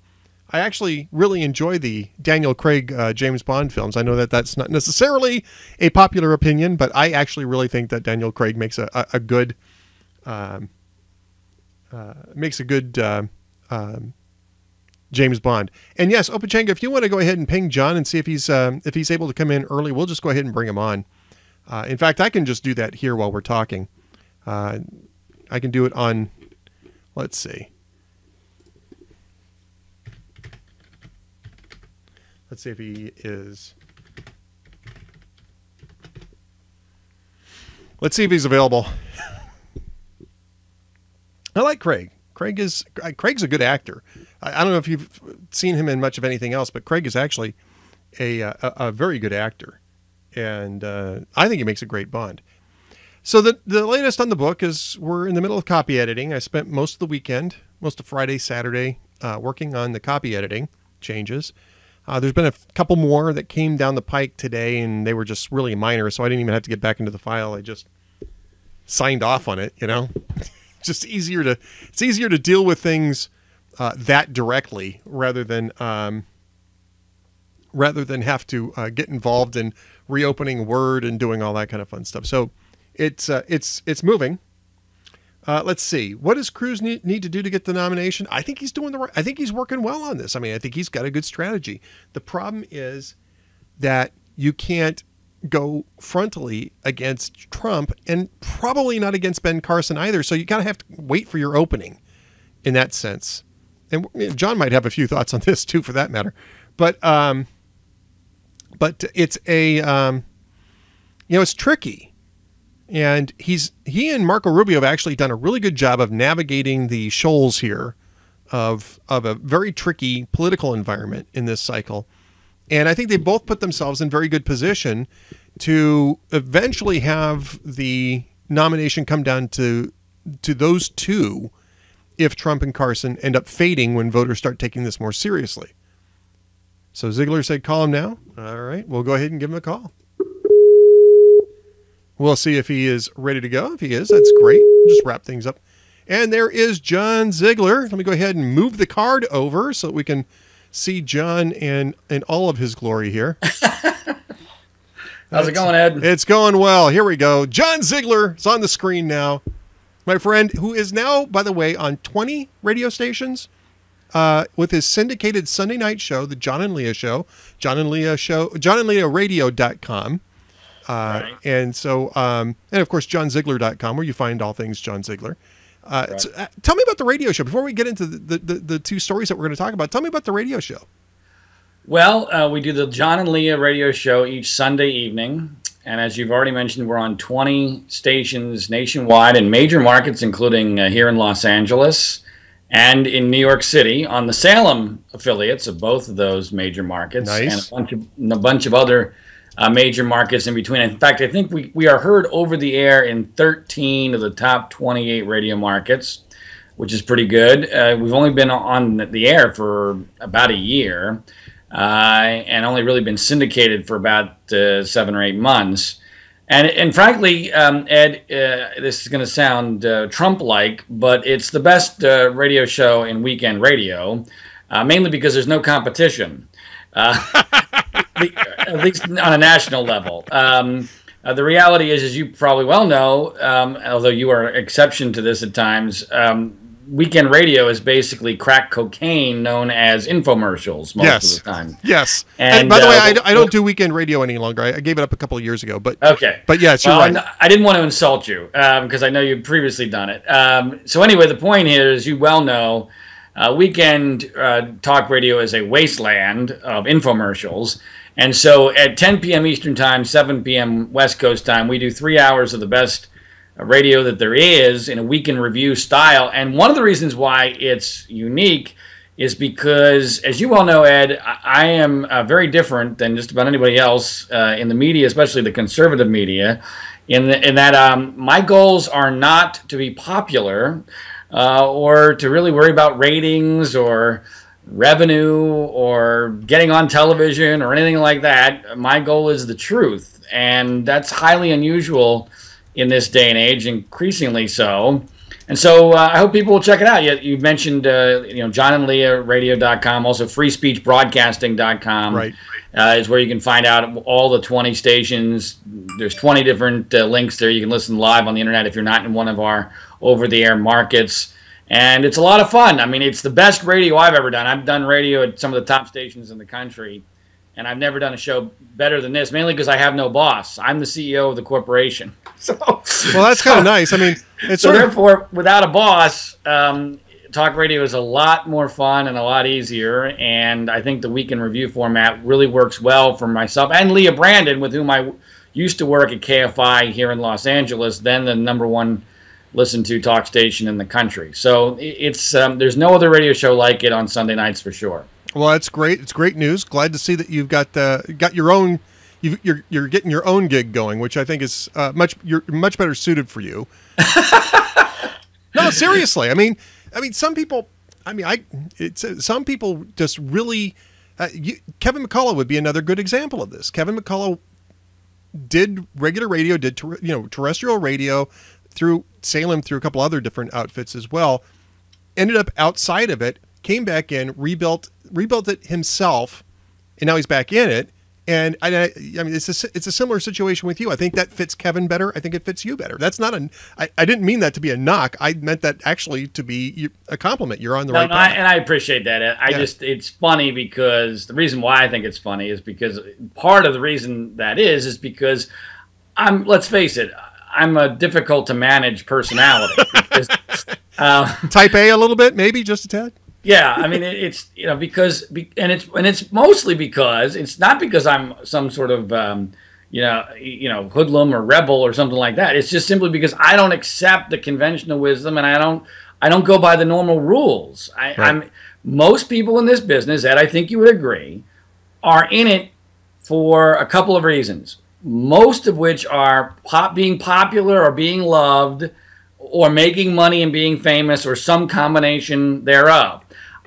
I actually really enjoy the Daniel Craig James Bond films. I know that that's not necessarily a popular opinion, but I actually really think that Daniel Craig makes a good James Bond. And yes, Opachenga, if you want to go ahead and ping John and see if he's able to come in early, we'll just go ahead and bring him on. In fact, I can just do that here while we're talking. I can do it on, let's see. Let's see if he is. Let's see if he's available. I like Craig. Craig's a good actor. I don't know if you've seen him in much of anything else, but Craig is actually a very good actor. And I think he makes a great Bond. So the latest on the book is we're in the middle of copy editing. I spent most of the weekend, most of Friday, Saturday, working on the copy editing changes. There's been a couple more that came down the pike today, and they were just really minor, so I didn't even have to get back into the file. I just signed off on it, It's easier to deal with things that directly rather than have to get involved in reopening Word and doing all that kind of fun stuff. So it's moving. Let's see. What does Cruz need to do to get the nomination? I think he's doing I think he's working well on this. I mean, I think he's got a good strategy. The problem is that you can't go frontally against Trump and probably not against Ben Carson either. So you have to wait for your opening in that sense. And John might have a few thoughts on this too, for that matter. But it's it's tricky. And he and Marco Rubio have actually done a really good job of navigating the shoals here of a very tricky political environment in this cycle. And I think they both put themselves in very good position to eventually have the nomination come down to those two if Trump and Carson end up fading when voters start taking this more seriously. So Ziegler said, call him now. All right, we'll go ahead and give him a call. We'll see if he is ready to go. If he is, that's great. We'll just wrap things up. And there is John Ziegler. Let me go ahead and move the card over so that we can see John in all of his glory here. How's it going, Ed? It's going well. Here we go. John Ziegler is on the screen now. My friend, who is now, by the way, on 20 radio stations with his syndicated Sunday night show, The John and Leah Show, johnandleahradio.com. Right. And so, and of course, johnziegler.com, where you find all things John Ziegler. Right. So, tell me about the radio show. Before we get into the two stories that we're going to talk about, tell me about the radio show. Well, we do the John and Leah radio show each Sunday evening. And as you've already mentioned, we're on 20 stations nationwide in major markets, including here in Los Angeles and in New York City on the Salem affiliates of both of those major markets. Nice. And a bunch of other major markets in between. In fact, I think we are heard over the air in 13 of the top 28 radio markets, which is pretty good. We've only been on the air for about a year. And only really been syndicated for about 7 or 8 months. And frankly, Ed, this is going to sound Trump-like, but it's the best radio show in weekend radio, mainly because there's no competition, at least on a national level. The reality is, as you probably well know, although you are an exception to this at times, weekend radio is basically crack cocaine known as infomercials most of the time. Yes. And by the way, I don't do weekend radio any longer. I gave it up a couple of years ago. But okay. But yes, you're right. I didn't want to insult you because I know you've previously done it. So anyway, the point here is, you well know, weekend talk radio is a wasteland of infomercials. And so at 10 p.m. Eastern Time, 7 p.m. West Coast Time, we do 3 hours of the best radio that there is in a weekend review style. And one of the reasons why it's unique is because, as you well know, Ed, I am very different than just about anybody else in the media, especially the conservative media, in that my goals are not to be popular or to really worry about ratings or revenue or getting on television or anything like that. My goal is the truth, and that's highly unusual in this day and age, increasingly so. And so I hope people will check it out. You mentioned, johnandleahradio.com, also freespeechbroadcasting.com. Right. Is where you can find out all the 20 stations. There's 20 different links there. You can listen live on the internet if you're not in one of our over-the-air markets. And it's a lot of fun. I mean, it's the best radio I've ever done. I've done radio at some of the top stations in the country, and I've never done a show better than this, mainly because I have no boss. I'm the CEO of the corporation. Well, that's kind of nice. I mean, it's so therefore, without a boss, talk radio is a lot more fun and a lot easier. And I think the weekend review format really works well for myself and Leah Brandon, with whom I used to work at KFI here in Los Angeles, then the #1 listened to talk station in the country. So it's there's no other radio show like it on Sunday nights for sure. Well, that's great. It's great news. Glad to see that you've got your own. You're getting your own gig going, which I think is much better suited for you. No, seriously. I mean, some people I mean, some people just really. Kevin McCullough would be another good example of this. Kevin McCullough did regular radio, did terrestrial radio through Salem, through a couple other different outfits as well. Ended up outside of it, came back in, rebuilt it himself, and now he's back in it. And I mean, it's a similar situation with you. I think that fits Kevin better. I think it fits you better. That's not I didn't mean that to be a knock. I meant that actually to be a compliment. You're on the right path. And I appreciate that. It's funny because the reason why I think it's funny is because part of the reason that is because let's face it, I'm a difficult to manage personality. Type A a little bit, maybe just a tad. Yeah, I mean it's because it's mostly because it's not because I'm some sort of hoodlum or rebel or something like that. It's just simply because I don't accept the conventional wisdom and I don't go by the normal rules. Most people in this business, Ed, I think you would agree, are in it for a couple of reasons. Most of which are being popular or being loved or making money and being famous or some combination thereof.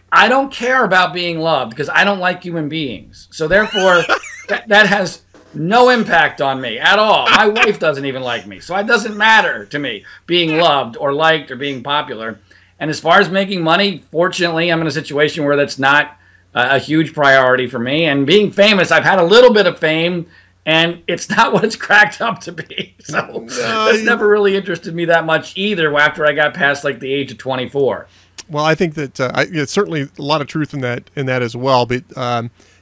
I don't care about being loved because I don't like human beings. So therefore, that has no impact on me at all. My wife doesn't even like me. So it doesn't matter to me being loved or liked or being popular. And as far as making money, fortunately, I'm in a situation where that's not a huge priority for me. And being famous, I've had a little bit of fame, and it's not what it's cracked up to be. So that's never really interested me that much either after I got past like the age of 24. Well, I think that it's certainly a lot of truth in that as well. But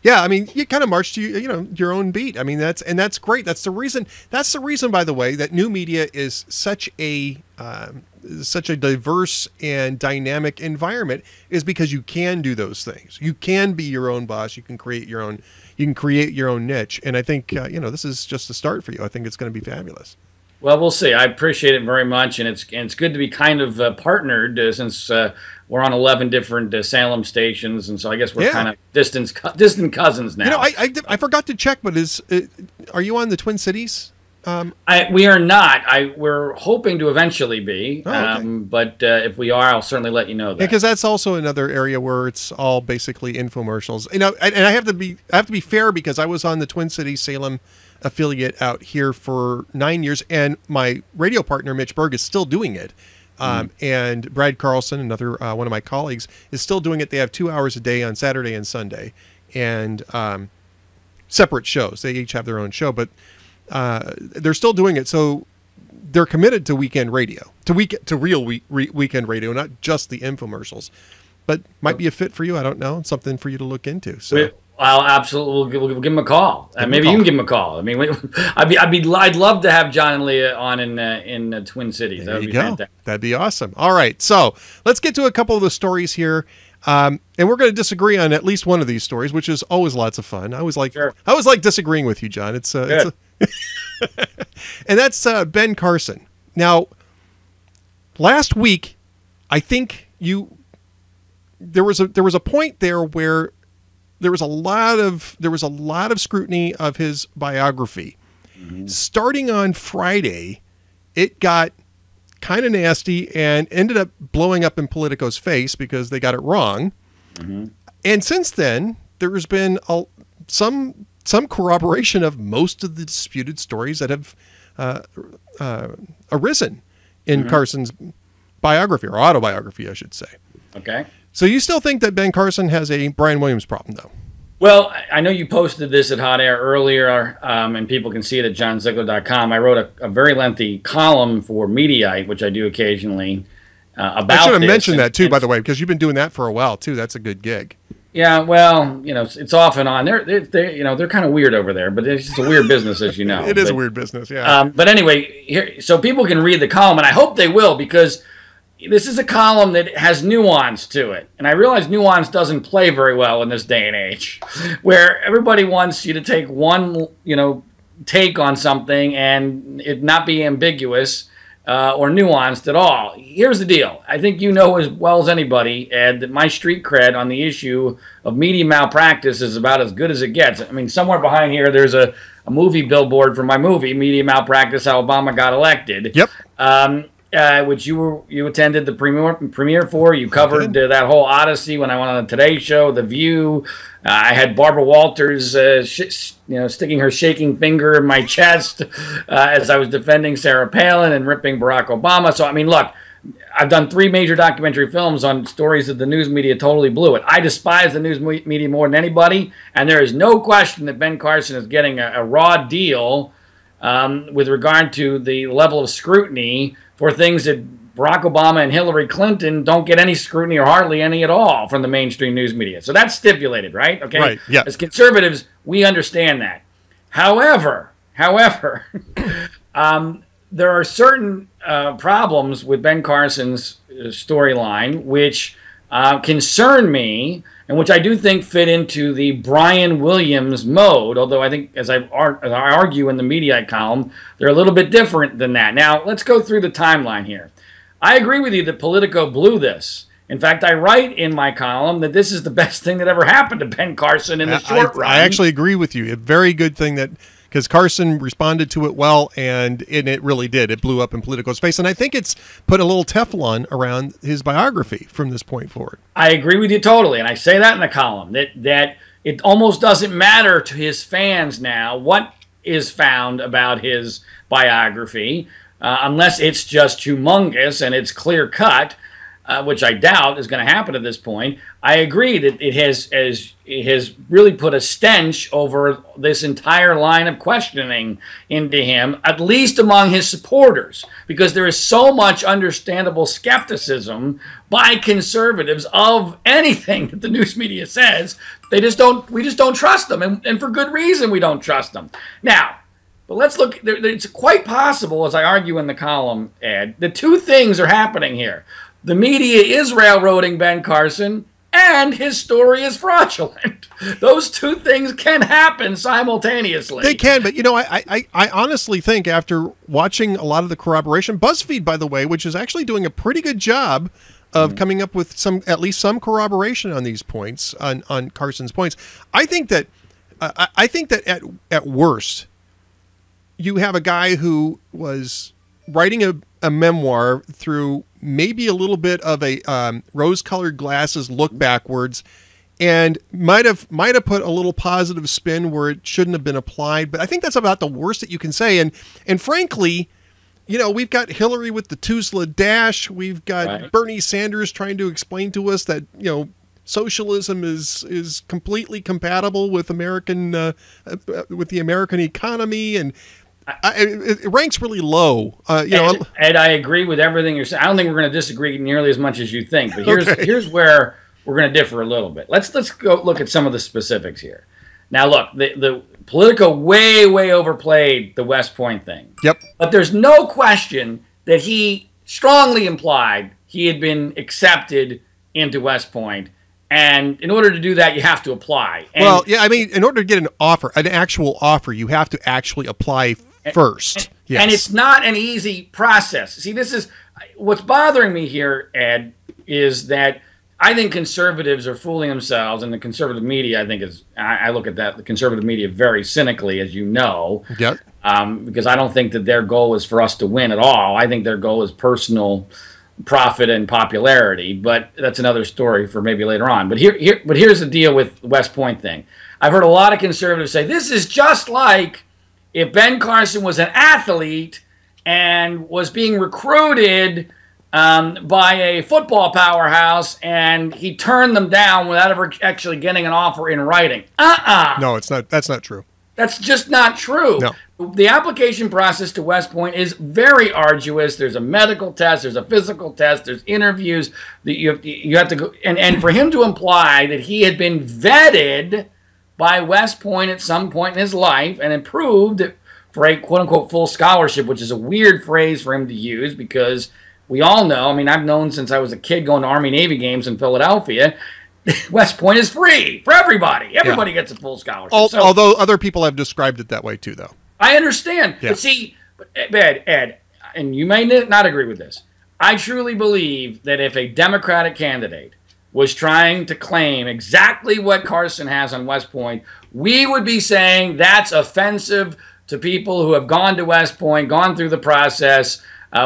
yeah, I mean, you kind of march to your own beat. I mean, that's great. That's the reason. That's the reason, by the way, that new media is such a diverse and dynamic environment, is because you can do those things. You can be your own boss. You can create your own. You can create your own niche. And I think this is just a start for you. I think it's going to be fabulous. Well, we'll see. I appreciate it very much, and it's good to be kind of partnered since we're on 11 different Salem stations, and so I guess we're kind of distant cousins now. I forgot to check, but are you on the Twin Cities? We are not. We're hoping to eventually be, okay. But if we are, I'll certainly let you know that. Because that's also another area where it's all basically infomercials. And I have to be fair, because I was on the Twin Cities Salem affiliate out here for 9 years, and my radio partner Mitch Berg is still doing it. And Brad Carlson, another one of my colleagues, is still doing it. They have 2 hours a day on Saturday and Sunday, and separate shows. They each have their own show, but they're still doing it. So they're committed to weekend radio, to real weekend radio, not just the infomercials. But might be a fit for you. I don't know. Something for you to look into. So. I'll absolutely we'll give him a call. Maybe you can give him a call. I mean, I'd love to have John and Leah on in Twin Cities. There you go. Fantastic. That'd be awesome. All right, so let's get to a couple of the stories here, and we're going to disagree on at least one of these stories, which is always lots of fun. I always like disagreeing with you, John. It's and that's Ben Carson. Now, last week, I think there was a point there where there was a lot of scrutiny of his biography. Mm-hmm. Starting on Friday, it got kind of nasty and ended up blowing up in Politico's face because they got it wrong. Mm-hmm. And since then, there's been some corroboration of most of the disputed stories that have arisen in Carson's biography, or autobiography, I should say. Okay. So you still think that Ben Carson has a Brian Williams problem, though? Well, I know you posted this at Hot Air earlier, and people can see it at johnziegler.com. I wrote a very lengthy column for Mediaite, which I do occasionally, about this. I should have mentioned that, too, by the way, because you've been doing that for a while, too. That's a good gig. Yeah, well, it's off and on. They're kind of weird over there, but it's just a weird business, as you know. It is a weird business, yeah. But anyway, so people can read the column, and I hope they will, because this is a column that has nuance to it. And I realize nuance doesn't play very well in this day and age, where everybody wants you to take one, take on something and it not be ambiguous or nuanced at all. Here's the deal. I think you know as well as anybody, Ed, that my street cred on the issue of media malpractice is about as good as it gets. I mean, somewhere behind here, there's a movie billboard for my movie, Media Malpractice, How Obama Got Elected. Yep. which you attended the premiere for. You covered that whole Odyssey when I went on the Today Show, The View. I had Barbara Walters, sticking her shaking finger in my chest as I was defending Sarah Palin and ripping Barack Obama. So I mean, look, I've done 3 major documentary films on stories that the news media totally blew it. I despise the news media more than anybody, and there is no question that Ben Carson is getting a raw deal with regard to the level of scrutiny for things that Barack Obama and Hillary Clinton don't get any scrutiny or hardly any at all from the mainstream news media. So that's stipulated, right? Okay. Right. Yeah. As conservatives, we understand that. However, there are certain problems with Ben Carson's storyline which concern me, and which I do think fit into the Brian Williams mode, although I think, as I argue in the media column, they're a little bit different than that. Now, let's go through the timeline here. I agree with you that Politico blew this. In fact, I write in my column that this is the best thing that ever happened to Ben Carson in the short run. I actually agree with you. A very good thing because Carson responded to it well, and it really did. It blew up in Politico's face, and I think it's put a little Teflon around his biography from this point forward. I agree with you totally, and I say that in the column, that it almost doesn't matter to his fans now what is found about his biography, unless it's just humongous and it's clear-cut, which I doubt is going to happen at this point. I agree that it has really put a stench over this entire line of questioning into him, at least among his supporters, because there is so much understandable skepticism by conservatives of anything that the news media says. We just don't trust them, and for good reason we don't trust them. Now, but let's look. It's quite possible, as I argue in the column, Ed, that 2 things are happening here. The media is railroading Ben Carson, and his story is fraudulent. Those 2 things can happen simultaneously. They can, but I honestly think after watching a lot of the corroboration, BuzzFeed, by the way, which is actually doing a pretty good job of coming up with at least some corroboration on these points, on Carson's points. I think that at worst, you have a guy who was writing a memoir through maybe a little bit of a rose-colored glasses look backwards, and might have put a little positive spin where it shouldn't have been applied. But I think that's about the worst that you can say. And frankly, we've got Hillary with the Tuzla Dash. We've got Bernie Sanders trying to explain to us that socialism is completely compatible with with the American economy, and it ranks really low. Ed, I agree with everything you're saying. I don't think we're going to disagree nearly as much as you think, but here's where we're going to differ a little bit. Let's go look at some of the specifics here. Now, look, the Politico way overplayed the West Point thing. Yep. But there's no question that he strongly implied he had been accepted into West Point. And in order to do that, you have to apply. In order to get an actual offer, you have to actually apply first. Yes. And it's not an easy process. See, this is what's bothering me here, Ed, is that I think conservatives are fooling themselves, and the conservative media, I think, I look at the conservative media very cynically, as you know. Yep. Because I don't think that their goal is for us to win at all. I think their goal is personal profit and popularity, but that's another story for maybe later on. But here's the deal with the West Point thing. I've heard a lot of conservatives say this is just like if Ben Carson was an athlete and was being recruited by a football powerhouse and he turned them down without ever actually getting an offer in writing. No, it's not. That's not true. That's just not true. No. The application process to West Point is very arduous. There's a medical test. There's a physical test. There's interviews. That you have to go. And for him to imply that he had been vetted by West Point at some point in his life and approved for a quote-unquote full scholarship, which is a weird phrase for him to use because we all know, I've known since I was a kid going to Army-Navy games in Philadelphia, West Point is free for everybody. Everybody gets a full scholarship. Although other people have described it that way too, though. I understand. Yeah. But see, Ed, and you may not agree with this, I truly believe that if a Democratic candidate was trying to claim exactly what Carson has on West Point, we would be saying that's offensive to people who have gone to West Point, gone through the process,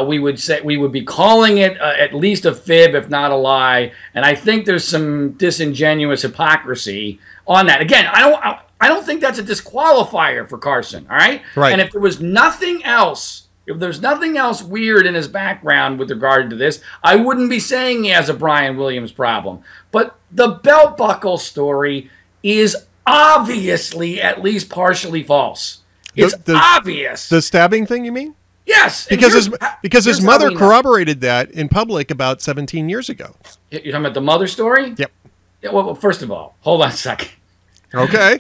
we would be calling it at least a fib, if not a lie. And I think there's some disingenuous hypocrisy on that. Again, I don't think that's a disqualifier for Carson. All right. Right. And if there was nothing else, if there's nothing else weird in his background with regard to this, I wouldn't be saying he has a Brian Williams problem. But the belt buckle story is obviously at least partially false. It's obvious. The stabbing thing, you mean? Yes. Because his mother corroborated that in public about 17 years ago. You're talking about the mother story? Yep. Yeah, well, first of all, hold on a second. Okay.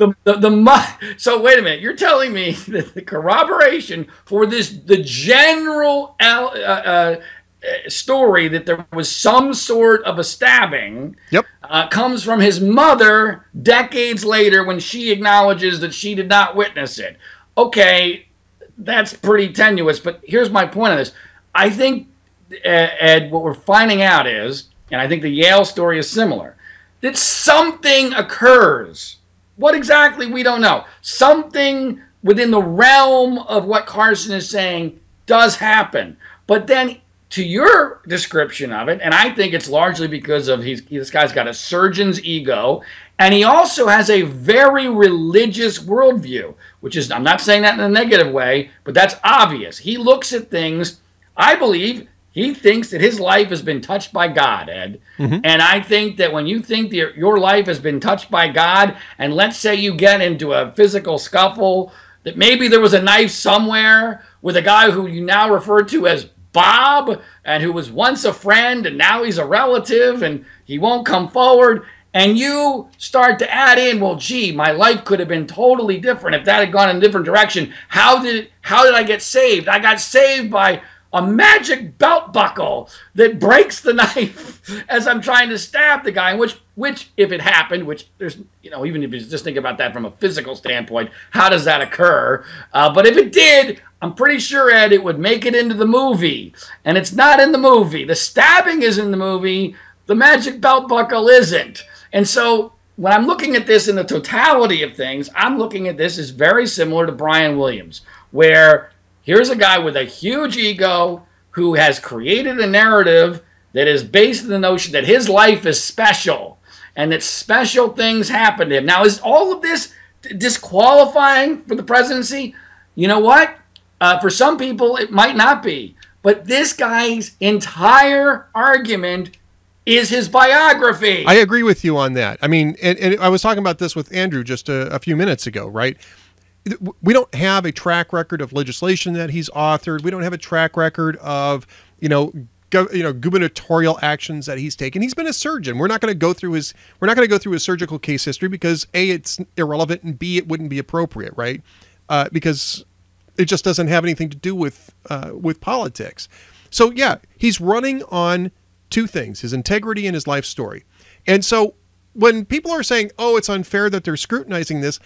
So wait a minute. You're telling me that the corroboration for the general story that there was some sort of a stabbing comes from his mother decades later when she acknowledges that she did not witness it. Okay, that's pretty tenuous, but here's my point on this. I think, Ed, what we're finding out is, and I think the Yale story is similar, that something occurs. What exactly, we don't know. Something within the realm of what Carson is saying does happen. But then, to your description of it, and I think it's largely because of this guy's got a surgeon's ego, and he also has a very religious worldview, which is, I'm not saying that in a negative way, but that's obvious. He looks at things, I believe, he thinks that his life has been touched by God, Ed. Mm-hmm. And I think that when you think that your life has been touched by God, and let's say you get into a physical scuffle, that maybe there was a knife somewhere with a guy who you now refer to as Bob, and who was once a friend, and now he's a relative, and he won't come forward, and you start to add in, well, gee, my life could have been totally different if that had gone in a different direction. How did I get saved? I got saved by a magic belt buckle that breaks the knife as I'm trying to stab the guy, which if it happened, which there's, even if you just think about that from a physical standpoint, how does that occur? But if it did, I'm pretty sure, Ed, it would make it into the movie. And it's not in the movie. The stabbing is in the movie. The magic belt buckle isn't. And so when I'm looking at this in the totality of things, I'm looking at this as very similar to Brian Williams, where here's a guy with a huge ego who has created a narrative that is based on the notion that his life is special and that special things happen to him. Now, is all of this disqualifying for the presidency? You know what? For some people, it might not be. But this guy's entire argument is his biography. I agree with you on that. I mean, and I was talking about this with Andrew just a few minutes ago, right? We don't have a track record of legislation that he's authored. We don't have a track record of, gubernatorial actions that he's taken. He's been a surgeon. We're not going to go through his surgical case history because A, it's irrelevant, and B, it wouldn't be appropriate, right? Because it just doesn't have anything to do with politics. So yeah, he's running on two things: his integrity and his life story. And so when people are saying, "Oh, it's unfair that they're scrutinizing this,"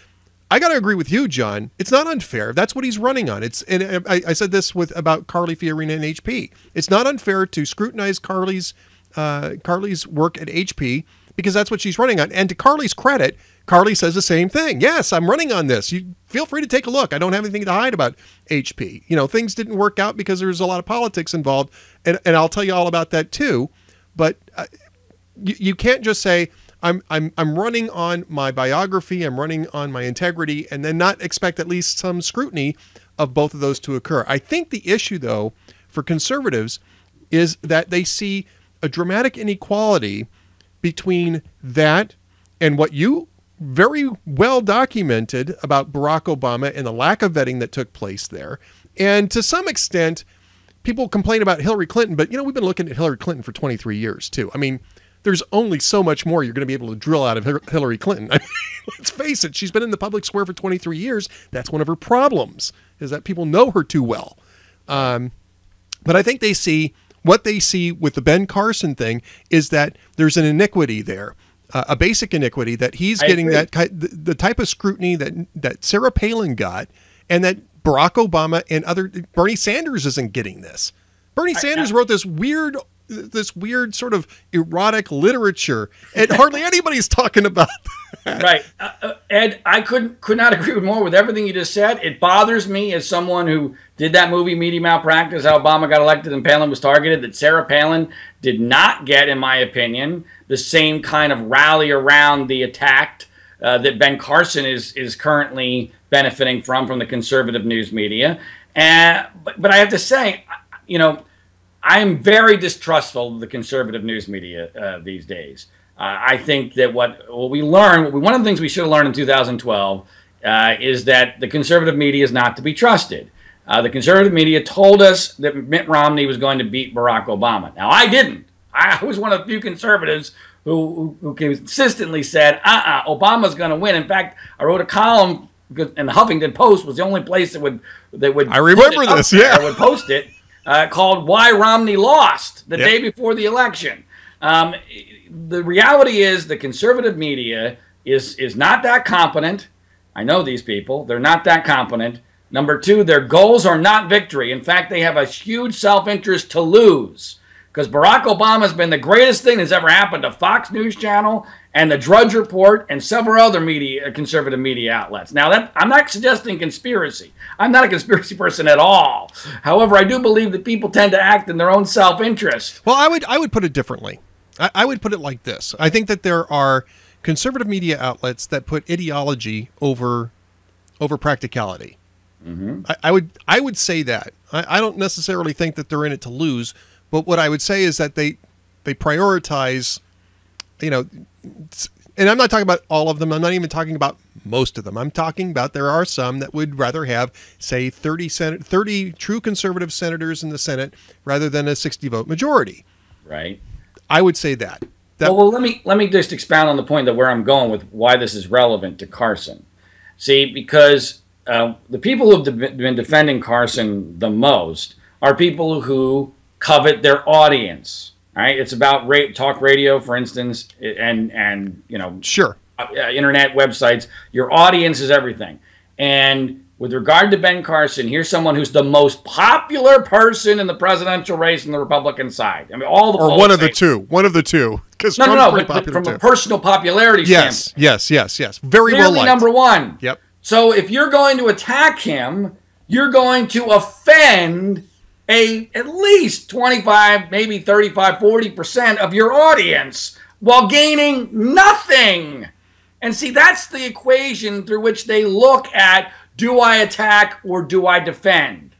I got to agree with you, John. It's not unfair. That's what he's running on. And I said this about Carly Fiorina and HP. It's not unfair to scrutinize Carly's work at HP because that's what she's running on. And to Carly's credit, Carly says the same thing. Yes, I'm running on this. You feel free to take a look. I don't have anything to hide about HP. Things didn't work out because there was a lot of politics involved, and I'll tell you all about that too. But you can't just say, I'm running on my biography, I'm running on my integrity, and then not expect at least some scrutiny of both of those to occur. I think the issue, though, for conservatives is that they see a dramatic inequality between that and what you very well documented about Barack Obama and the lack of vetting that took place there. And to some extent, people complain about Hillary Clinton, but we've been looking at Hillary Clinton for 23 years too. I mean, there's only so much more you're going to be able to drill out of Hillary Clinton. I mean, let's face it, she's been in the public square for 23 years. That's one of her problems, is that people know her too well. But I think what they see with the Ben Carson thing is that there's an iniquity there, a basic iniquity, that he's getting the type of scrutiny that Sarah Palin got, and that Barack Obama and Bernie Sanders isn't getting this. Bernie Sanders wrote this weird this weird sort of erotic literature, and hardly anybody's talking about that. Right. Ed, I could not agree more with everything you just said. It bothers me as someone who did that movie, Media Malpractice, how Obama got elected and Palin was targeted, that Sarah Palin did not get, in my opinion, the same kind of rally around the attacked that Ben Carson is currently benefiting from the conservative news media. But I have to say, I am very distrustful of the conservative news media these days. I think that what we learned, one of the things we should have learned in 2012 is that the conservative media is not to be trusted. The conservative media told us that Mitt Romney was going to beat Barack Obama. Now, I didn't. I was one of the few conservatives who consistently said, Obama's going to win. In fact, I wrote a column, and the Huffington Post was the only place that would I remember this, yeah. I would post it, called Why Romney Lost the day before the election. The reality is the conservative media is not that competent. I know these people. They're not that competent. Number two, their goals are not victory. In fact, they have a huge self-interest to lose. Because Barack Obama has been the greatest thing that's ever happened to Fox News Channel and the Drudge Report and several other conservative media outlets. Now, I'm not suggesting conspiracy. I'm not a conspiracy person at all. However, I do believe that people tend to act in their own self-interest. Well, I would put it differently. I would put it like this. I think that there are conservative media outlets that put ideology over practicality. Mm-hmm. I would say that. I don't necessarily think that they're in it to lose. But what I would say is that they prioritize, and I'm not talking about all of them. I'm not even talking about most of them. I'm talking about there are some that would rather have, say, 30 true conservative senators in the Senate rather than a 60-vote majority. Right. I would say that. Well, let me just expound on the point that where I'm going with why this is relevant to Carson. See, because the people who have been defending Carson the most are people who covet their audience, right? It's about talk radio, for instance, and sure, internet websites. Your audience is everything. And with regard to Ben Carson, here's someone who's the most popular person in the presidential race on the Republican side. I mean, all the polls one of the two, because but from a personal popularity standpoint, yes, very well liked. Number one. Yep. So if you're going to attack him, you're going to offend at least 25, maybe 35, 40% of your audience while gaining nothing. And see, that's the equation through which they look at, do I attack or do I defend?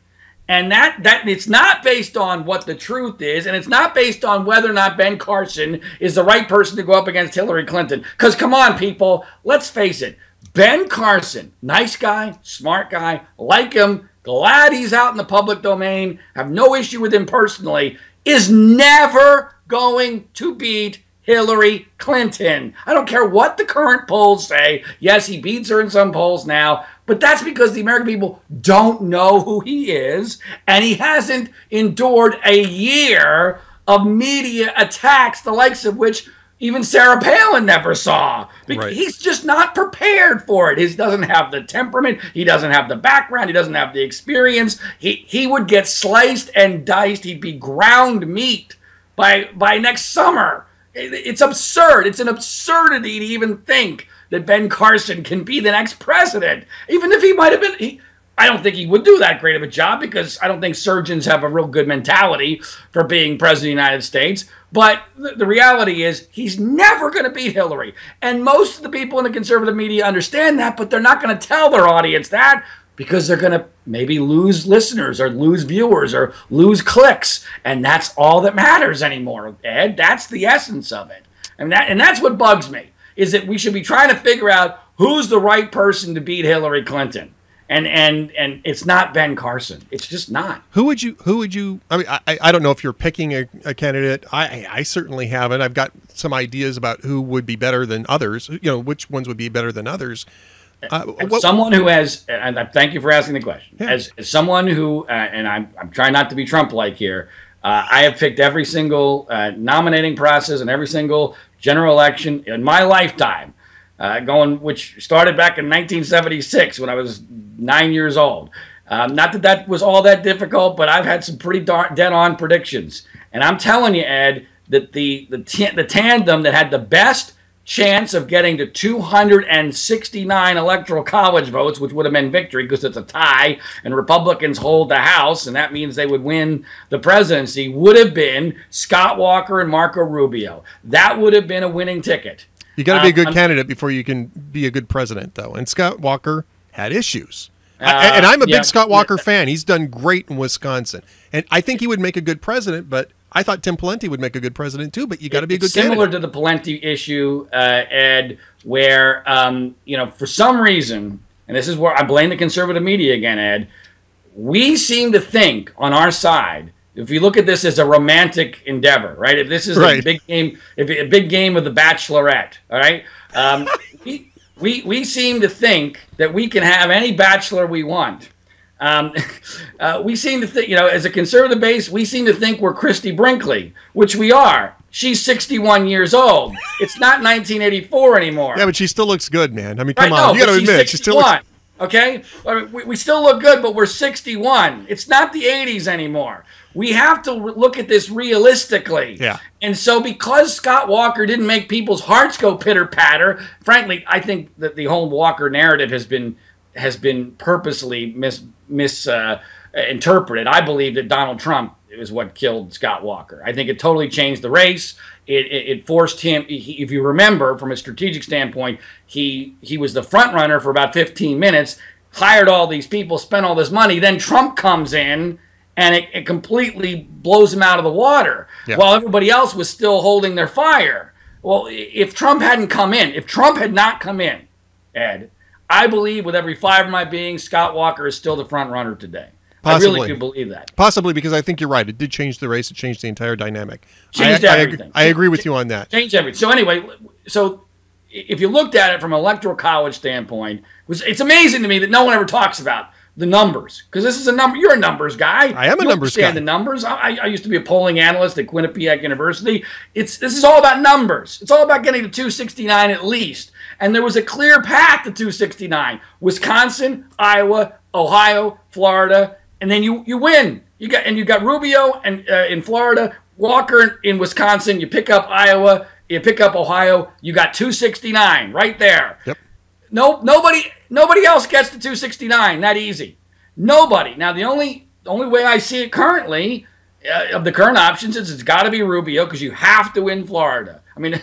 And that it's not based on what the truth is, and it's not based on whether or not Ben Carson is the right person to go up against Hillary Clinton. Because come on, people, let's face it. Ben Carson, nice guy, smart guy, like him, glad he's out in the public domain, have no issue with him personally, is never going to beat Hillary Clinton. I don't care what the current polls say. Yes, he beats her in some polls now, but that's because the American people don't know who he is, and he hasn't endured a year of media attacks, the likes of which even Sarah Palin never saw. Right. He's just not prepared for it. He doesn't have the temperament. He doesn't have the background. He doesn't have the experience. He would get sliced and diced. He'd be ground meat by next summer. It's absurd. It's an absurdity to even think that Ben Carson can be the next president. Even if he might have been... I don't think he would do that great of a job because I don't think surgeons have a real good mentality for being president of the United States. But the reality is he's never going to beat Hillary. And most of the people in the conservative media understand that, but they're not going to tell their audience that because they're going to maybe lose listeners or lose viewers or lose clicks. And that's all that matters anymore, Ed. That's the essence of it. And that's what bugs me, is that we should be trying to figure out who's the right person to beat Hillary Clinton. And it's not Ben Carson. It's just not. Who would you? I mean, I don't know if you're picking a candidate. I certainly haven't. I've got some ideas about who would be better than others. Which ones would be better than others. Someone who has, and thank you for asking the question. Yeah. As someone who, and I'm trying not to be Trump-like here. I have picked every single nominating process and every single general election in my lifetime. Which started back in 1976 when I was 9 years old. Not that was all that difficult, but I've had some pretty dead-on predictions. And I'm telling you, Ed, that the tandem that had the best chance of getting to 269 electoral college votes, which would have been victory because it's a tie and Republicans hold the House, and that means they would win the presidency, would have been Scott Walker and Marco Rubio. That would have been a winning ticket. You got to be a good candidate before you can be a good president, though. And Scott Walker had issues. And I'm a big Scott Walker fan. He's done great in Wisconsin. And I think he would make a good president, but I thought Tim Pawlenty would make a good president too, but you got to be a good candidate. Similar to the Pawlenty issue, Ed, where, for some reason, and this is where I blame the conservative media again, Ed, we seem to think on our side, if you look at this as a romantic endeavor, right? If this is a big game, a big game of The Bachelorette, all right? We seem to think that we can have any bachelor we want. We seem to think, as a conservative base, we seem to think we're Christy Brinkley, which we are. She's 61 years old. It's not 1984 anymore. Yeah, but she still looks good, man. I mean, come on. You got to admit, she still looks... Okay? We still look good, but we're 61. It's not the 80s anymore. We have to look at this realistically. Yeah. And so because Scott Walker didn't make people's hearts go pitter-patter, frankly, I think that the whole Walker narrative has been purposely misinterpreted. I believe that Donald Trump is what killed Scott Walker. I think it totally changed the race. It forced him, if you remember, from a strategic standpoint, he was the front runner for about 15 minutes, hired all these people, spent all this money. Then Trump comes in, and it completely blows him out of the water while everybody else was still holding their fire. Well, if Trump had not come in, Ed, I believe with every fiber of my being, Scott Walker is still the front runner today. Possibly. I really do believe that. Possibly, because I think you're right. It did change the race. It changed the entire dynamic. Changed everything. I agree with you on that. Changed everything. So anyway, if you looked at it from an electoral college standpoint, it's amazing to me that no one ever talks about the numbers, because this is a number. You're a numbers guy. I am a numbers guy. You understand the numbers. I used to be a polling analyst at Quinnipiac University. This is all about numbers. It's all about getting to 269 at least. And there was a clear path to 269. Wisconsin, Iowa, Ohio, Florida, and then you win. You got Rubio and in Florida, Walker in Wisconsin. You pick up Iowa. You pick up Ohio. You got 269 right there. Yep. Nobody else gets to 269 that easy. Nobody. Now the only way I see it currently of the current options is it's got to be Rubio, because you have to win Florida. I mean,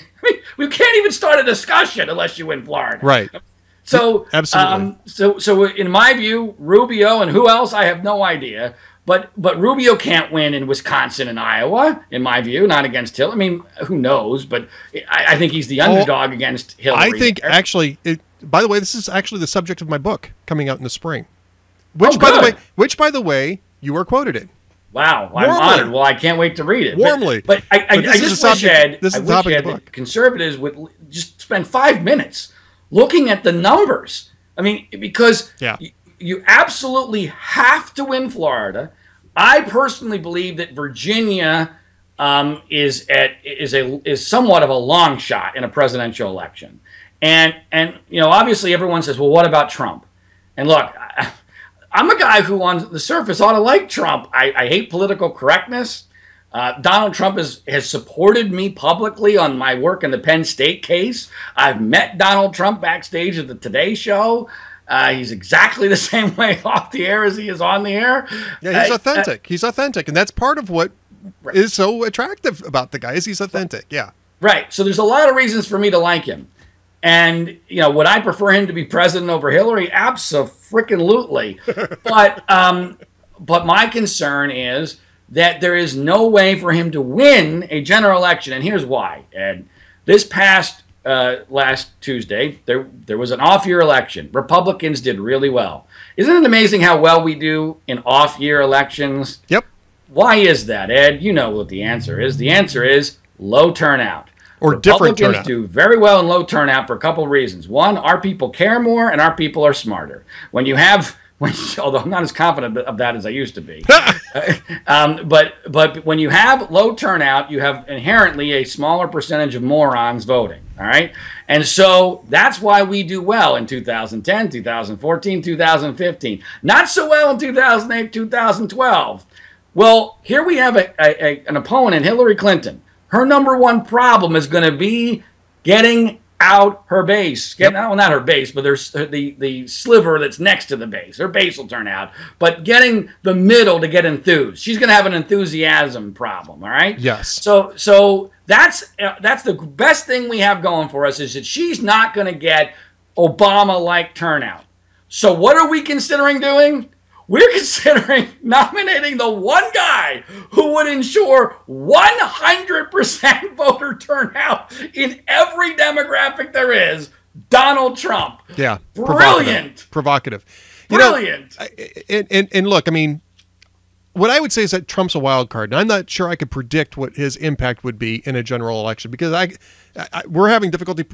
we can't even start a discussion unless you win Florida. Right. So absolutely. So in my view, Rubio and who else I have no idea. But Rubio can't win in Wisconsin and Iowa, in my view, not against Hillary. I mean, who knows? But I think he's the underdog against Hillary. I think actually, by the way, this is actually the subject of my book coming out in the spring. Which, by the way, you are quoted in. Wow, I'm honored. Well, I can't wait to read it. Warmly. But I just wish, Ed, that conservatives would just spend 5 minutes looking at the numbers. I mean, because you absolutely have to win Florida. I personally believe that Virginia is somewhat of a long shot in a presidential election. And obviously everyone says, well, what about Trump? And look, I'm a guy who on the surface ought to like Trump. I hate political correctness. Donald Trump has supported me publicly on my work in the Penn State case. I've met Donald Trump backstage at the Today Show. He's exactly the same way off the air as he is on the air. Yeah, he's authentic. He's authentic. And that's part of what is so attractive about the guy is he's authentic. Yeah. Right. So there's a lot of reasons for me to like him. And, would I prefer him to be president over Hillary? Abso-freaking-lutely. But my concern is that there is no way for him to win a general election. And here's why, Ed. This past last Tuesday, there was an off-year election. Republicans did really well. Isn't it amazing how well we do in off-year elections? Yep. Why is that, Ed? You know what the answer is. The answer is low turnout. Or different turnout. Republicans do very well in low turnout for a couple of reasons. One, our people care more and our people are smarter. Although I'm not as confident of that as I used to be. But when you have low turnout, you have inherently a smaller percentage of morons voting. All right? And so that's why we do well in 2010, 2014, 2015. Not so well in 2008, 2012. Well, here we have an opponent, Hillary Clinton. Her number one problem is going to be getting out her base. Well, not her base, but there's the sliver that's next to the base. Her base will turn out. But getting the middle to get enthused. She's going to have an enthusiasm problem, all right? Yes. So that's the best thing we have going for us is that she's not going to get Obama-like turnout. So what are we considering doing? We're considering nominating the one guy who would ensure 100% voter turnout in every demographic there is, Donald Trump. Yeah. Brilliant. Provocative. Brilliant. And look, I mean, what I would say is that Trump's a wild card. And I'm not sure I could predict what his impact would be in a general election because we're having difficulty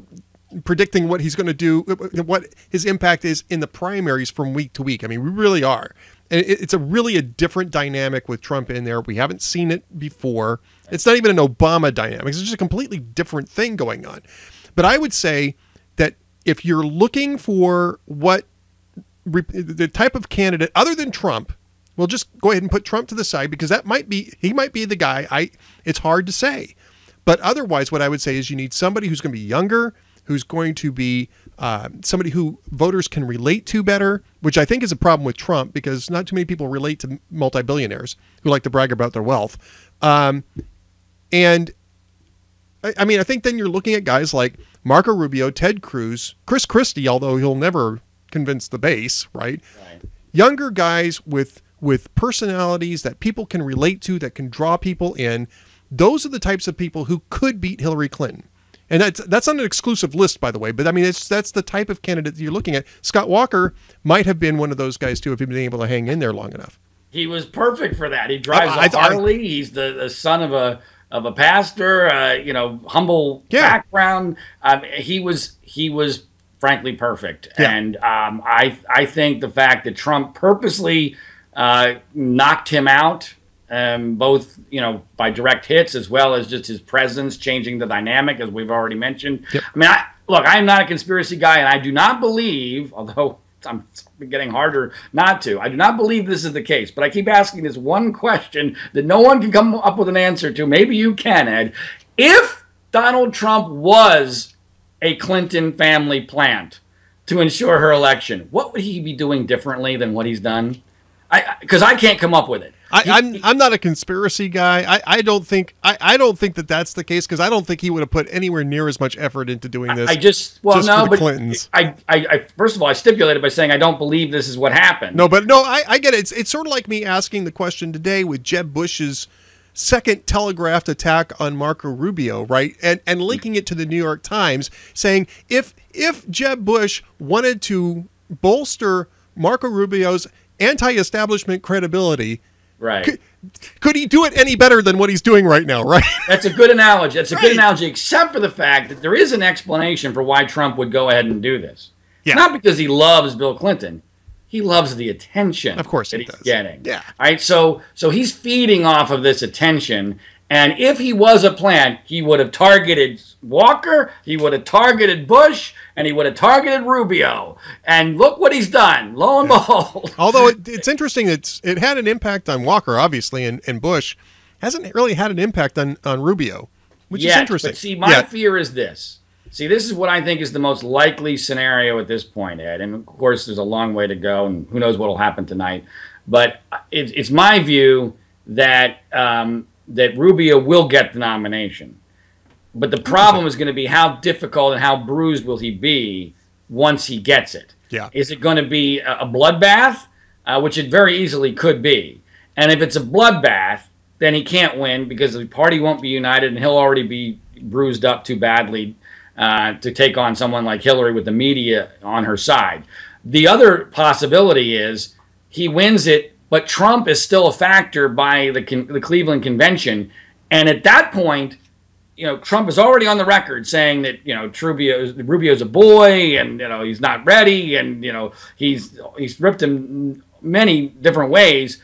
predicting what he's going to do, what his impact is in the primaries from week to week. I mean, we really are. And it's really a different dynamic with Trump in there. We haven't seen it before. It's not even an Obama dynamic. It's just a completely different thing going on. But I would say that if you're looking for the type of candidate other than Trump, we'll just go ahead and put Trump to the side because he might be the guy. It's hard to say. But otherwise, what I would say is you need somebody who's going to be younger, who's going to be somebody who voters can relate to better, which I think is a problem with Trump because not too many people relate to multi-billionaires who like to brag about their wealth. And I mean, I think then you're looking at guys like Marco Rubio, Ted Cruz, Chris Christie, although he'll never convince the base, right? Younger guys with personalities that people can relate to, that can draw people in. Those are the types of people who could beat Hillary Clinton. And that's not an exclusive list, by the way, but I mean, that's the type of candidate that you're looking at. Scott Walker might have been one of those guys, too, if he'd been able to hang in there long enough. He was perfect for that. He drives a Harley. He's the son of a pastor, humble background. He was frankly perfect. Yeah. And I think the fact that Trump purposely knocked him out, both by direct hits as well as just his presence changing the dynamic, as we've already mentioned. Yep. I mean, I'm not a conspiracy guy, and I do not believe, although it's getting harder not to, I do not believe this is the case. But I keep asking this one question that no one can come up with an answer to. Maybe you can, Ed. If Donald Trump was a Clinton family plant to ensure her election, what would he be doing differently than what he's done? Because I can't come up with it. I'm not a conspiracy guy. I don't think that that's the case because I don't think he would have put anywhere near as much effort into doing this. For the Clintons. I first of all, I stipulated by saying I don't believe this is what happened. No, I get it. It's sort of like me asking the question today with Jeb Bush's second telegraphed attack on Marco Rubio, right? And linking it to the New York Times, saying if Jeb Bush wanted to bolster Marco Rubio's anti-establishment credibility, right? Could he do it any better than what he's doing right now, right? That's a good analogy. That's a good analogy, except for the fact that there is an explanation for why Trump would go ahead and do this. Yeah. Not because he loves Bill Clinton. He loves the attention of course that he's getting. Yeah. All right. So he's feeding off of this attention. And if he was a plant, he would have targeted Walker, he would have targeted Bush, and he would have targeted Rubio. And look what he's done, lo and behold. Although it's interesting, it had an impact on Walker, obviously, and Bush hasn't really had an impact on Rubio, which is interesting. But see, my fear is this. See, this is what I think is the most likely scenario at this point, Ed. And, of course, there's a long way to go, and who knows what will happen tonight. But it's my view that that Rubio will get the nomination. But the problem is going to be how difficult and how bruised will he be once he gets it. Yeah. Is it going to be a bloodbath, which it very easily could be? And if it's a bloodbath, then he can't win because the party won't be united and he'll already be bruised up too badly to take on someone like Hillary with the media on her side. The other possibility is he wins it, but Trump is still a factor by the Cleveland Convention. And at that point, Trump is already on the record saying that, Rubio's a boy and, he's not ready and, he's ripped him many different ways.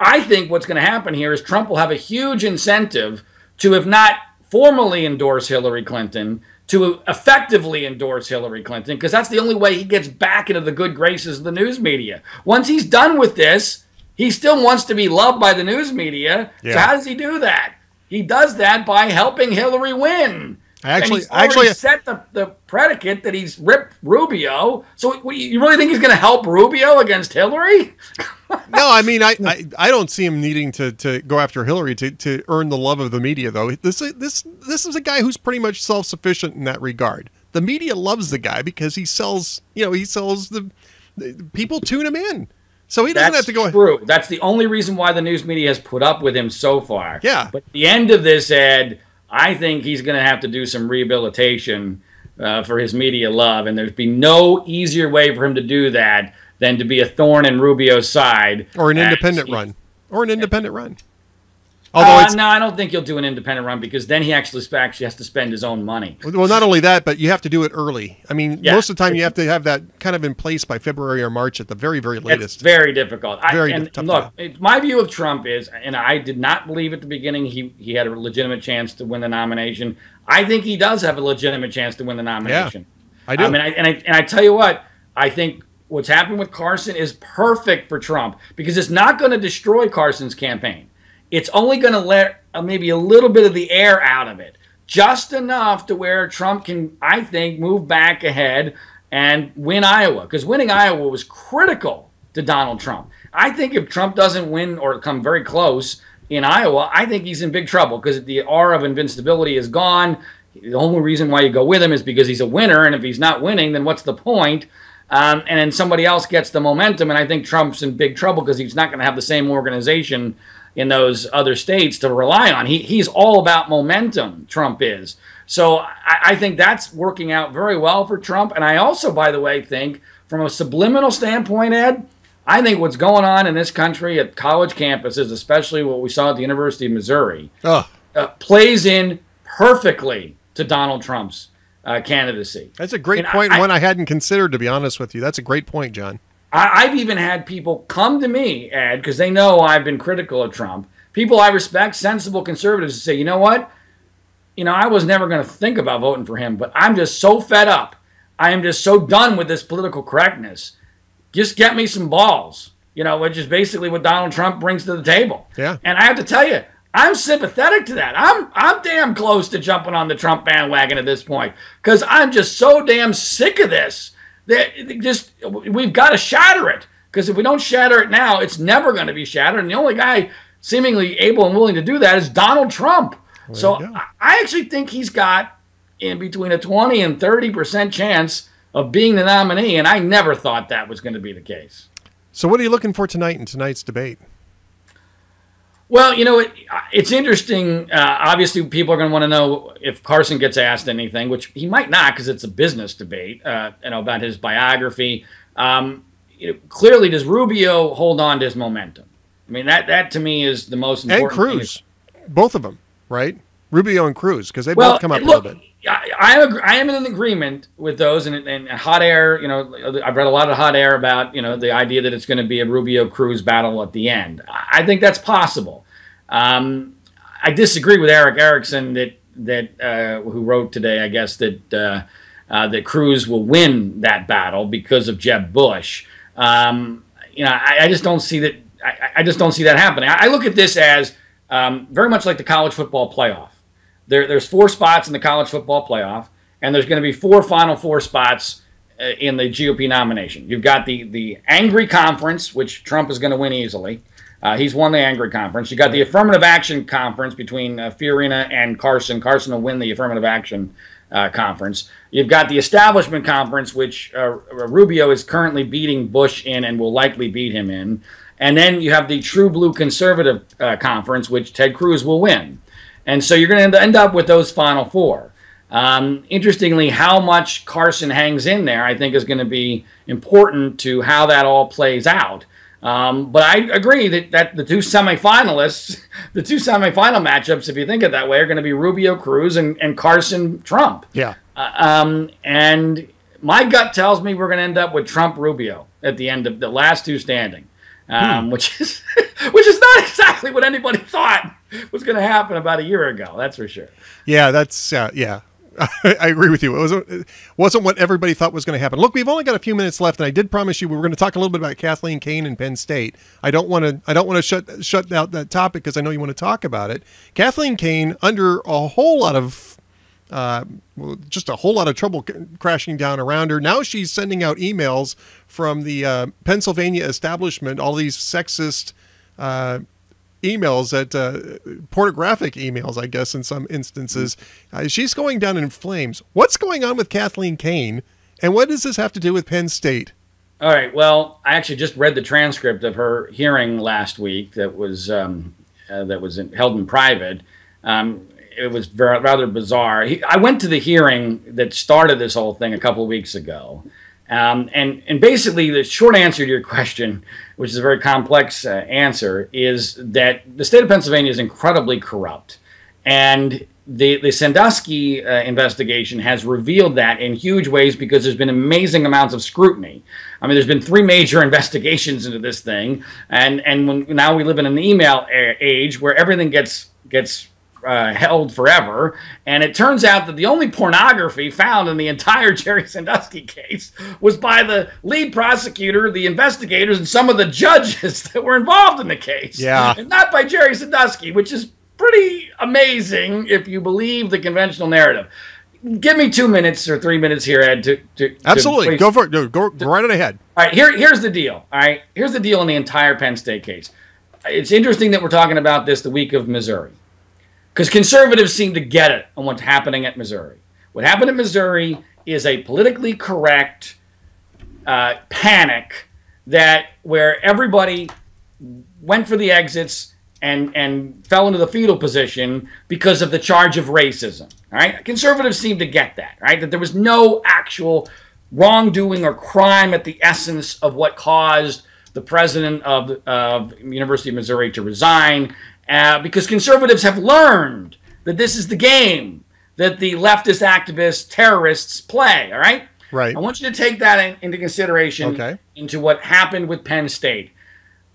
I think what's going to happen here is Trump will have a huge incentive to, if not formally endorse Hillary Clinton, to effectively endorse Hillary Clinton, because that's the only way he gets back into the good graces of the news media. Once he's done with this, he still wants to be loved by the news media. Yeah. So how does he do that? He does that by helping Hillary win. He's already set the predicate that he's ripped Rubio. So you really think he's going to help Rubio against Hillary? No, I mean, I don't see him needing to go after Hillary to earn the love of the media, though. This is a guy who's pretty much self-sufficient in that regard. The media loves the guy because he sells the people tune him in. So he doesn't have to go. True. That's the only reason why the news media has put up with him so far. Yeah. But at the end of this, Ed, I think he's going to have to do some rehabilitation for his media love, and there's been no easier way for him to do that than to be a thorn in Rubio's side. Or an independent run. Although no, I don't think he'll do an independent run because then he actually has to spend his own money. Well, not only that, but you have to do it early. I mean, most of the time you have to have that kind of in place by February or March at the very, very latest. It's very difficult. Tough. Look, my view of Trump is, and I did not believe at the beginning he had a legitimate chance to win the nomination. I think he does have a legitimate chance to win the nomination. Yeah, I do. And I tell you what, I think what's happened with Carson is perfect for Trump because it's not going to destroy Carson's campaign. It's only going to let maybe a little bit of the air out of it, just enough to where Trump can, I think, move back ahead and win Iowa. Because winning Iowa was critical to Donald Trump. I think if Trump doesn't win or come very close in Iowa, I think he's in big trouble because the aura of invincibility is gone. The only reason why you go with him is because he's a winner, and if he's not winning, then what's the point? And then somebody else gets the momentum, and I think Trump's in big trouble because he's not going to have the same organization in those other states to rely on. He's all about momentum, Trump is. So I think that's working out very well for Trump. And I also, by the way, think from a subliminal standpoint, Ed, I think what's going on in this country at college campuses, especially what we saw at the University of Missouri, plays in perfectly to Donald Trump's candidacy. That's a great point, one I hadn't considered, to be honest with you. That's a great point, John. I've even had people come to me, Ed, because they know I've been critical of Trump. People I respect, sensible conservatives, say, you know what? I was never going to think about voting for him, but I'm just so fed up. I am just so done with this political correctness. Just get me some balls, which is basically what Donald Trump brings to the table. Yeah. And I have to tell you, I'm sympathetic to that. I'm damn close to jumping on the Trump bandwagon at this point because I'm just so damn sick of this. We've got to shatter it because if we don't shatter it now, it's never going to be shattered. And the only guy seemingly able and willing to do that is Donald Trump. So I actually think he's got in between a 20 and 30% chance of being the nominee, and I never thought that was going to be the case. So what are you looking for tonight in tonight's debate? Well, it's interesting. Obviously, people are going to want to know if Carson gets asked anything, which he might not because it's a business debate, about his biography. Clearly, does Rubio hold on to his momentum? I mean, that to me is the most important. And Cruz, both of them, right? Rubio and Cruz, because they both come up a little bit. I am in agreement with those, and hot air. I've read a lot of hot air about the idea that it's going to be a Rubio-Cruz battle at the end. I think that's possible. I disagree with Eric Erickson that who wrote today, I guess, that Cruz will win that battle because of Jeb Bush. I just don't see that. I just don't see that happening. I look at this as very much like the college football playoff. There's 4 spots in the college football playoff, and there's going to be 4 Final Four spots in the GOP nomination. You've got the angry conference, which Trump is going to win easily. He's won the angry conference. You got the affirmative action conference between Fiorina and Carson. Carson will win the affirmative action conference. You've got the establishment conference, which Rubio is currently beating Bush in and will likely beat him in. And then you have the true blue conservative conference, which Ted Cruz will win. And so you're going to end up with those final 4. Interestingly, how much Carson hangs in there, I think, is going to be important to how that all plays out. But I agree that the 2 semifinalists, the 2 semifinal matchups, if you think it that way, are going to be Rubio Cruz and Carson Trump. Yeah. And my gut tells me we're going to end up with Trump Rubio at the end of the last 2 standing, which is not exactly what anybody thought was going to happen about a year ago. That's for sure. Yeah, that's yeah. I agree with you. It wasn't what everybody thought was going to happen. Look, we've only got a few minutes left, and I did promise you we were going to talk a little bit about Kathleen Kane and Penn State. I don't want to shut out that topic because I know you want to talk about it. Kathleen Kane, under a whole lot of just a whole lot of trouble crashing down around her. Now she's sending out emails from the Pennsylvania establishment, all these sexist emails, pornographic emails, I guess, in some instances. She's going down in flames. What's going on with Kathleen Kane, and what does this have to do with Penn State? All right. Well, I actually just read the transcript of her hearing last week that was held in private. It was rather bizarre. I went to the hearing that started this whole thing a couple of weeks ago. And basically, the short answer to your question, which is a very complex answer, is that the state of Pennsylvania is incredibly corrupt. And the Sandusky investigation has revealed that in huge ways because there's been amazing amounts of scrutiny. I mean, there's been 3 major investigations into this thing. And now we live in an email age where everything gets held forever, and it turns out that the only pornography found in the entire Jerry Sandusky case was by the lead prosecutor, the investigators, and some of the judges that were involved in the case. Yeah. And not by Jerry Sandusky, which is pretty amazing if you believe the conventional narrative. Give me 2 minutes or 3 minutes here, Ed. Absolutely. Go for it. No, go right on ahead. All right, here's the deal. All right, here's the deal in the entire Penn State case. It's interesting that we're talking about this the week of Missouri, because conservatives seem to get it on what's happening at Missouri. What happened at Missouri is a politically correct panic where everybody went for the exits and fell into the fetal position because of the charge of racism. All right, conservatives seem to get that, right? That there was no actual wrongdoing or crime at the essence of what caused the president of the University of Missouri to resign. Because conservatives have learned that this is the game that the leftist activists, terrorists play, all right? Right. I want you to take that into consideration into what happened with Penn State.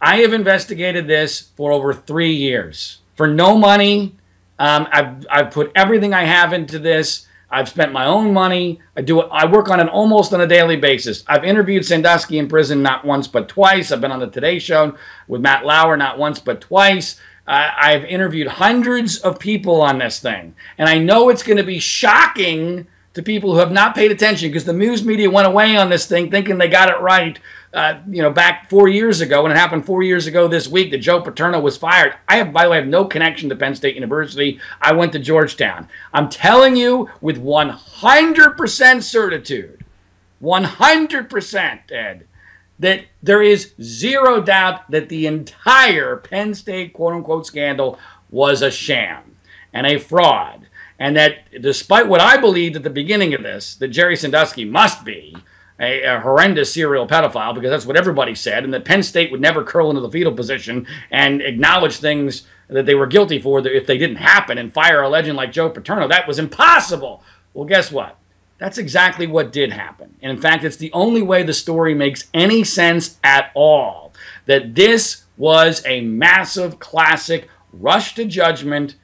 I have investigated this for over 3 years for no money. I've put everything I have into this. I've spent my own money. I work on it almost on a daily basis. I've interviewed Sandusky in prison not once but twice. I've been on the Today Show with Matt Lauer not once but twice. I've interviewed hundreds of people on this thing. And I know it's going to be shocking to people who have not paid attention, because the news media went away on this thing thinking they got it right, back 4 years ago, when it happened 4 years ago this week that Joe Paterno was fired. By the way, I have no connection to Penn State University. I went to Georgetown. I'm telling you with 100% certitude, 100%, Ed, that there is zero doubt that the entire Penn State quote-unquote scandal was a sham and a fraud. And that despite what I believed at the beginning of this, that Jerry Sandusky must be a horrendous serial pedophile, because that's what everybody said, and that Penn State would never curl into the fetal position and acknowledge things that they were guilty for that if they didn't happen, and fire a legend like Joe Paterno. That was impossible. Well, guess what? That's exactly what did happen. And in fact, it's the only way the story makes any sense at all. That this was a massive, classic rush to judgment,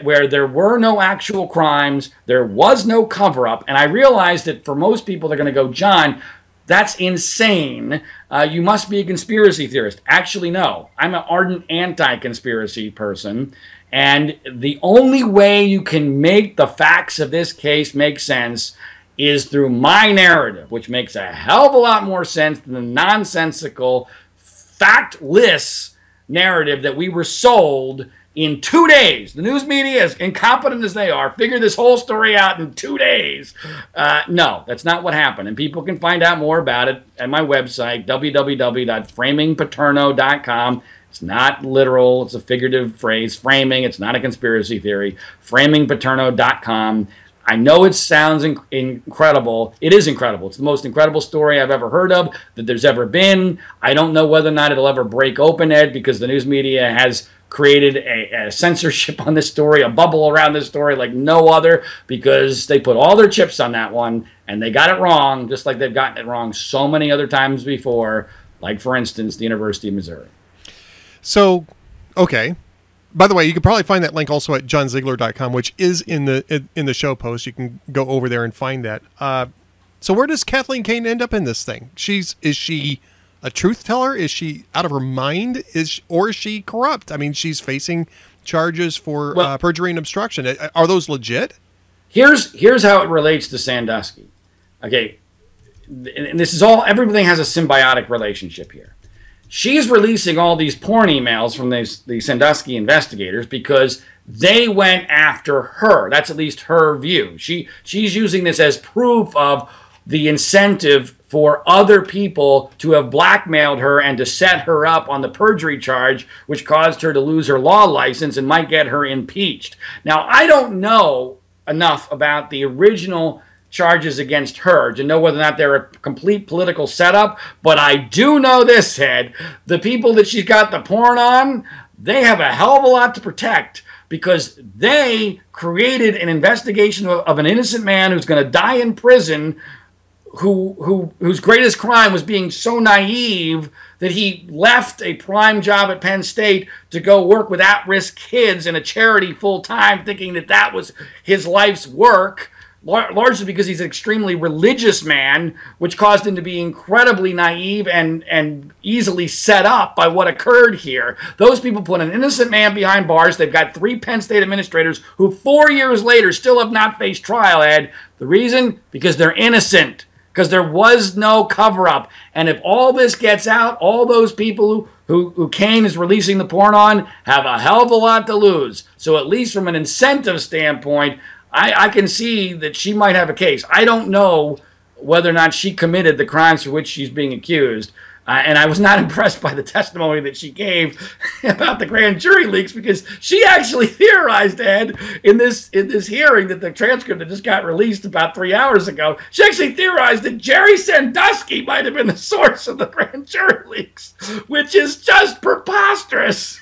where there were no actual crimes, there was no cover-up. And I realize that for most people, they're going to go, John, that's insane. You must be a conspiracy theorist. Actually, no. I'm an ardent anti-conspiracy person. And the only way you can make the facts of this case make sense is through my narrative, which makes a hell of a lot more sense than the nonsensical, factless narrative that we were sold in 2 days. The news media, as incompetent as they are, figured this whole story out in 2 days. No, that's not what happened. And people can find out more about it at my website, www.framingpaterno.com. It's not literal. It's a figurative phrase. Framing. It's not a conspiracy theory. Framingpaterno.com. I know it sounds incredible. It is incredible. It's the most incredible story I've ever heard of that there's ever been. I don't know whether or not it'll ever break open, Ed, because the news media has created a censorship on this story, a bubble around this story like no other, because they put all their chips on that one, and they got it wrong, just like they've gotten it wrong so many other times before, like, for instance, the University of Missouri. So, okay, By the way, you can probably find that link also at johnziegler.com, which is in the show post. You can go over there and find that. So where does Kathleen Kane end up in this thing? Is she a truth teller? Is she out of her mind? Or is she corrupt? I mean, she's facing charges for perjury and obstruction. Are those legit? Here's how it relates to Sandusky. Okay, and this is everything has a symbiotic relationship here. She's releasing all these porn emails from the Sandusky investigators because they went after her. That's at least her view. She's using this as proof of the incentive for other people to have blackmailed her and to set her up on the perjury charge, which caused her to lose her law license and might get her impeached. Now, I don't know enough about the original charges against her to know whether or not they're a complete political setup, but I do know this, Ed. The people that she's got the porn on, they have a hell of a lot to protect because they created an investigation of an innocent man who's going to die in prison, whose greatest crime was being so naive that he left a prime job at Penn State to go work with at-risk kids in a charity full-time, thinking that was his life's work, largely because he's an extremely religious man, which caused him to be incredibly naive and easily set up by what occurred here. Those people put an innocent man behind bars. They've got 3 Penn State administrators who 4 years later still have not faced trial, Ed. The reason? Because they're innocent. Because there was no cover-up. And if all this gets out, all those people who Kane is releasing the porn on have a hell of a lot to lose. So at least from an incentive standpoint, I can see that she might have a case. I don't know whether or not she committed the crimes for which she's being accused. And I was not impressed by the testimony that she gave about the grand jury leaks because she actually theorized, Ed, in this hearing that the transcript that just got released about 3 hours ago, she actually theorized that Jerry Sandusky might have been the source of the grand jury leaks, which is just preposterous.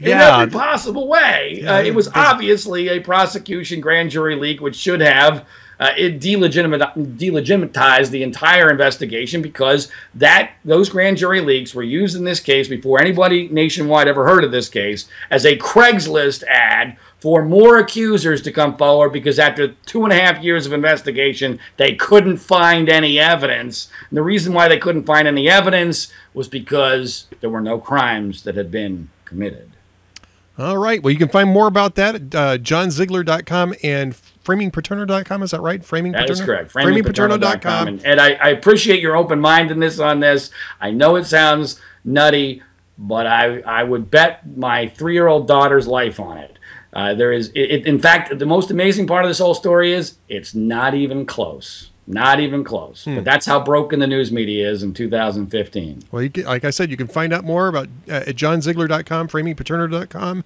In every possible way. It was obviously a prosecution grand jury leak, which should have it delegitimized the entire investigation because those grand jury leaks were used in this case before anybody nationwide ever heard of this case as a Craigslist ad for more accusers to come forward because after 2.5 years of investigation, they couldn't find any evidence. And the reason why they couldn't find any evidence was because there were no crimes that had been committed. All right. Well, you can find more about that at johnziegler.com and framingpaterno.com. Is that right? That is correct. Framingpaterno.com. And Ed, I appreciate your open-mindedness on this. I know it sounds nutty, but I would bet my 3-year-old daughter's life on it. In fact, the most amazing part of this whole story is it's not even close. Not even close. But that's how broken the news media is in 2015. Well, like I said, you can find out more about at johnziegler.com, framingpaterno.com.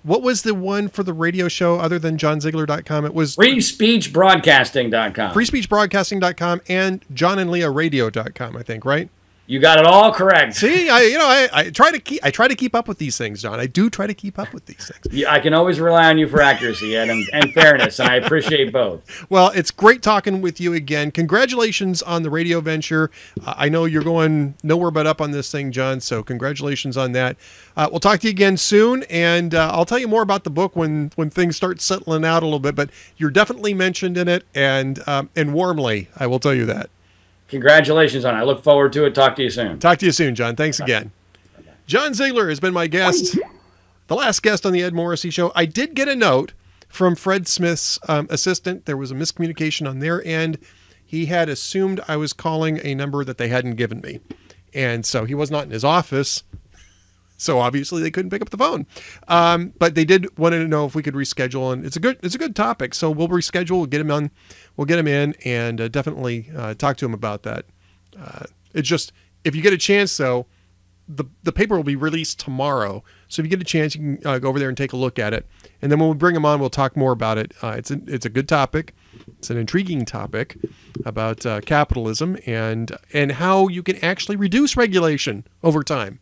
What was the one for the radio show other than johnziegler.com? It was freespeechbroadcasting.com. Freespeechbroadcasting.com and johnandleahradio.com, I think, right? You got it all correct. See, I try to keep up with these things, John. I do try to keep up with these things. Yeah, I can always rely on you for accuracy, Ed, and fairness, and I appreciate both. Well, it's great talking with you again. Congratulations on the radio venture. I know you're going nowhere but up on this thing, John, so congratulations on that. We'll talk to you again soon, and I'll tell you more about the book when things start settling out a little bit, but you're definitely mentioned in it, and warmly, I will tell you that. Congratulations on it. I look forward to it. Talk to you soon. Talk to you soon, John. Thanks again. Bye-bye. John Ziegler has been my guest, the last guest on the Ed Morrissey Show. I did get a note from Fred Smith's assistant. There was a miscommunication on their end. He had assumed I was calling a number that they hadn't given me. And so he was not in his office. So obviously they couldn't pick up the phone. But they did want to know if we could reschedule, and it's a good topic. So we'll reschedule, we'll get him on, we'll get him in, and definitely talk to him about that. It's just, if you get a chance though, the paper will be released tomorrow. So if you get a chance, you can go over there and take a look at it. And then when we bring him on, we'll talk more about it. It's a good topic. It's an intriguing topic about capitalism and how you can actually reduce regulation over time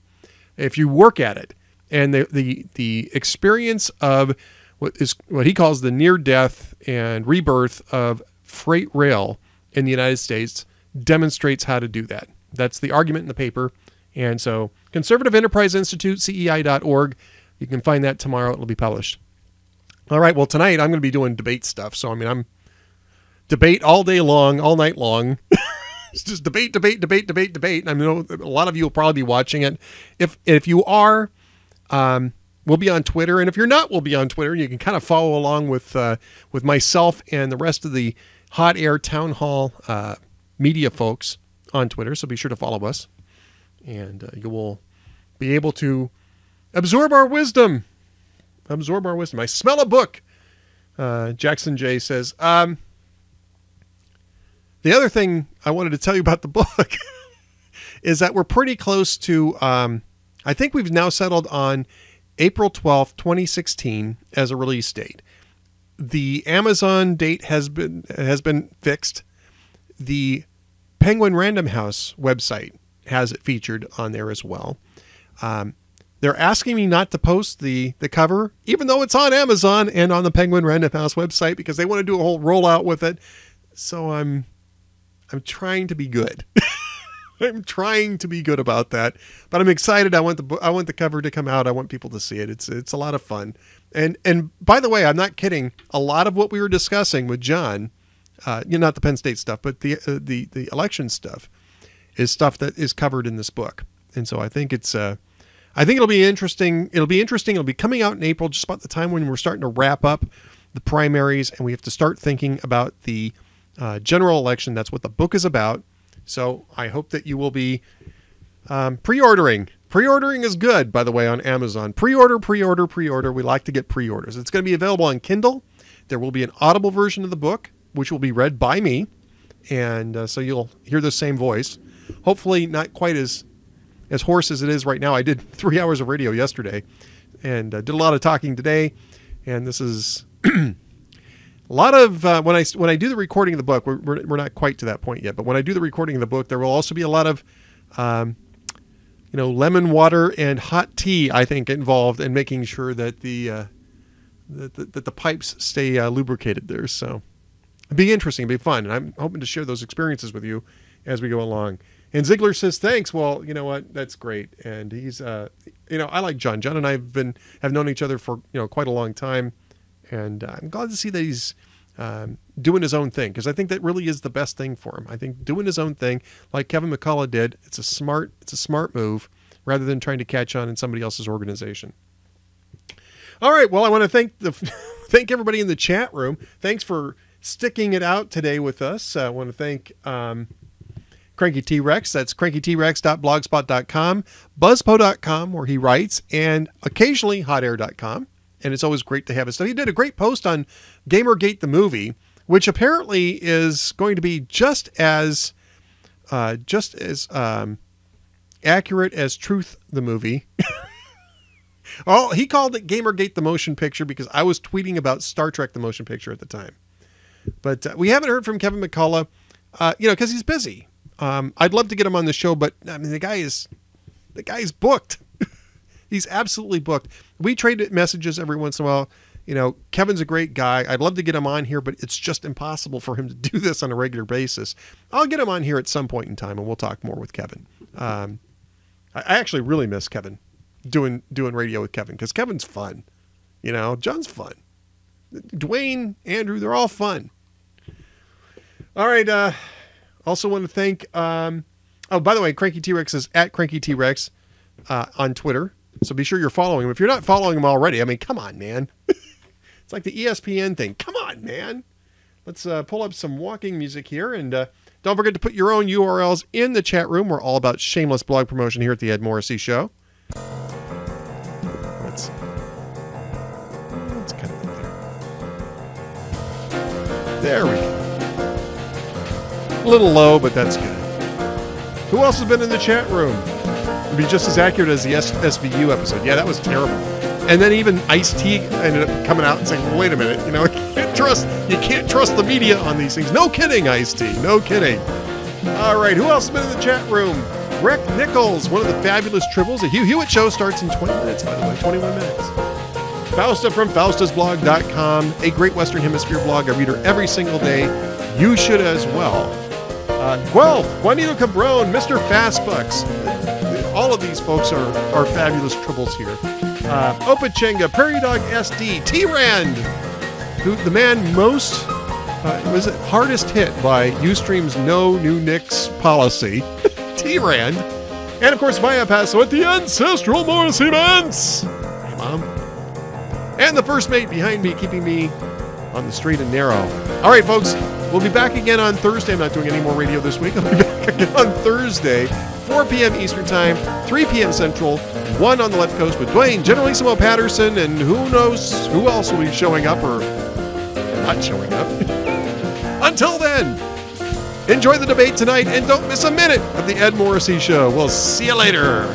if you work at it. And the experience of what he calls the near death and rebirth of freight rail in the United States demonstrates how to do that. That's the argument in the paper. And so Conservative Enterprise Institute, CEI.org, You can find that tomorrow. It'll be published. All right. Well, tonight I'm going to be doing debate stuff. So, I mean, I'm debate all day long, all night long. It's just debate. And I know a lot of you will probably be watching it. If you are, we'll be on Twitter. And if you're not, we'll be on Twitter. You can kind of follow along with myself and the rest of the Hot Air Town Hall media folks on Twitter. So be sure to follow us. And you will be able to absorb our wisdom. I smell a book. Jackson J says, the other thing I wanted to tell you about the book is that we're pretty close to, I think we've now settled on April 12th, 2016 as a release date. The Amazon date has been fixed. The Penguin Random House website has it featured on there as well. They're asking me not to post the cover, even though it's on Amazon and on the Penguin Random House website, because they want to do a whole rollout with it. So I'm trying to be good. I'm trying to be good about that, but I'm excited. I want the cover to come out. I want people to see it. It's a lot of fun. And by the way, I'm not kidding. A lot of what we were discussing with John, not the Penn State stuff, but the election stuff, is stuff that is covered in this book. And so I think it'll be interesting. It'll be coming out in April, just about the time when we're starting to wrap up the primaries, and we have to start thinking about the general election. That's what the book is about. So I hope that you will be pre-ordering. Pre-ordering is good, by the way, on Amazon. Pre-order. We like to get pre-orders. It's going to be available on Kindle. There will be an Audible version of the book, which will be read by me. And so you'll hear the same voice. Hopefully not quite as hoarse as it is right now. I did 3 hours of radio yesterday and did a lot of talking today. And this is a lot of, when I do the recording of the book, we're not quite to that point yet, but when I do the recording of the book, there will also be a lot of, lemon water and hot tea, I think, involved in making sure that that the pipes stay lubricated there. So it'll be interesting. It'll be fun. And I'm hoping to share those experiences with you as we go along. And Ziegler says, thanks. Well, you know what? That's great. And he's, I like John. John and I have known each other for, quite a long time. And I'm glad to see that he's doing his own thing, because I think that really is the best thing for him. I think doing his own thing, like Kevin McCullough did, it's a smart move rather than trying to catch on in somebody else's organization. All right. Well, I want to thank everybody in the chat room. Thanks for sticking it out today with us. I want to thank Cranky T-Rex. That's crankytrex.blogspot.com, buzzpo.com, where he writes, and occasionally hotair.com. And it's always great to have his stuff. He did a great post on Gamergate the movie, which apparently is going to be just as accurate as Truth the movie. Oh, he called it Gamergate the motion picture because I was tweeting about Star Trek the motion picture at the time. But we haven't heard from Kevin McCullough, because he's busy. I'd love to get him on the show, but I mean, the guy is booked. He's absolutely booked. We trade messages every once in a while. Kevin's a great guy. I'd love to get him on here, but it's just impossible for him to do this on a regular basis. I'll get him on here at some point in time, and we'll talk more with Kevin. I actually really miss Kevin, doing radio with Kevin, because Kevin's fun. John's fun. Dwayne, Andrew, they're all fun. All right. Also want to thank, by the way, Cranky T-Rex is at Cranky T-Rex on Twitter. So be sure you're following him. If you're not following him already, I mean, come on, man. It's like the ESPN thing. Come on, man. Let's pull up some walking music here. And don't forget to put your own URLs in the chat room. We're all about shameless blog promotion here at the Ed Morrissey Show. Let's cut it there. There we go. A little low, but that's good. Who else has been in the chat room? It'd be just as accurate as the SVU episode. Yeah, that was terrible. And then even Ice-T ended up coming out and saying, well, wait a minute, you can't trust the media on these things. No kidding, Ice-T. No kidding. All right, who else has been in the chat room? Rick Nichols, one of the fabulous tribbles. The Hugh Hewitt Show starts in 20 minutes, by the way, 21 minutes. Fausta from faustasblog.com, a Great Western Hemisphere blog. I read her every single day. You should as well. Guelph, Juanito Cabron, Mr. Fastbucks. All of these folks are fabulous tribbles here. Opa Chenga, Prairie Dog SD, T-Rand, who the man most was it hardest hit by Ustream's no new nicks policy. T-Rand. And of course, Maya Paso at the Ancestral Morris events. Hey, Mom. And the first mate behind me, keeping me on the straight and narrow. All right, folks, we'll be back again on Thursday. I'm not doing any more radio this week. I'll be back again on Thursday, 4 p.m. Eastern Time, 3 p.m. Central, 1 on the left coast with Dwayne, Generalissimo Patterson, and who knows who else will be showing up or not showing up. Until then, enjoy the debate tonight and don't miss a minute of the Ed Morrissey Show. We'll see you later.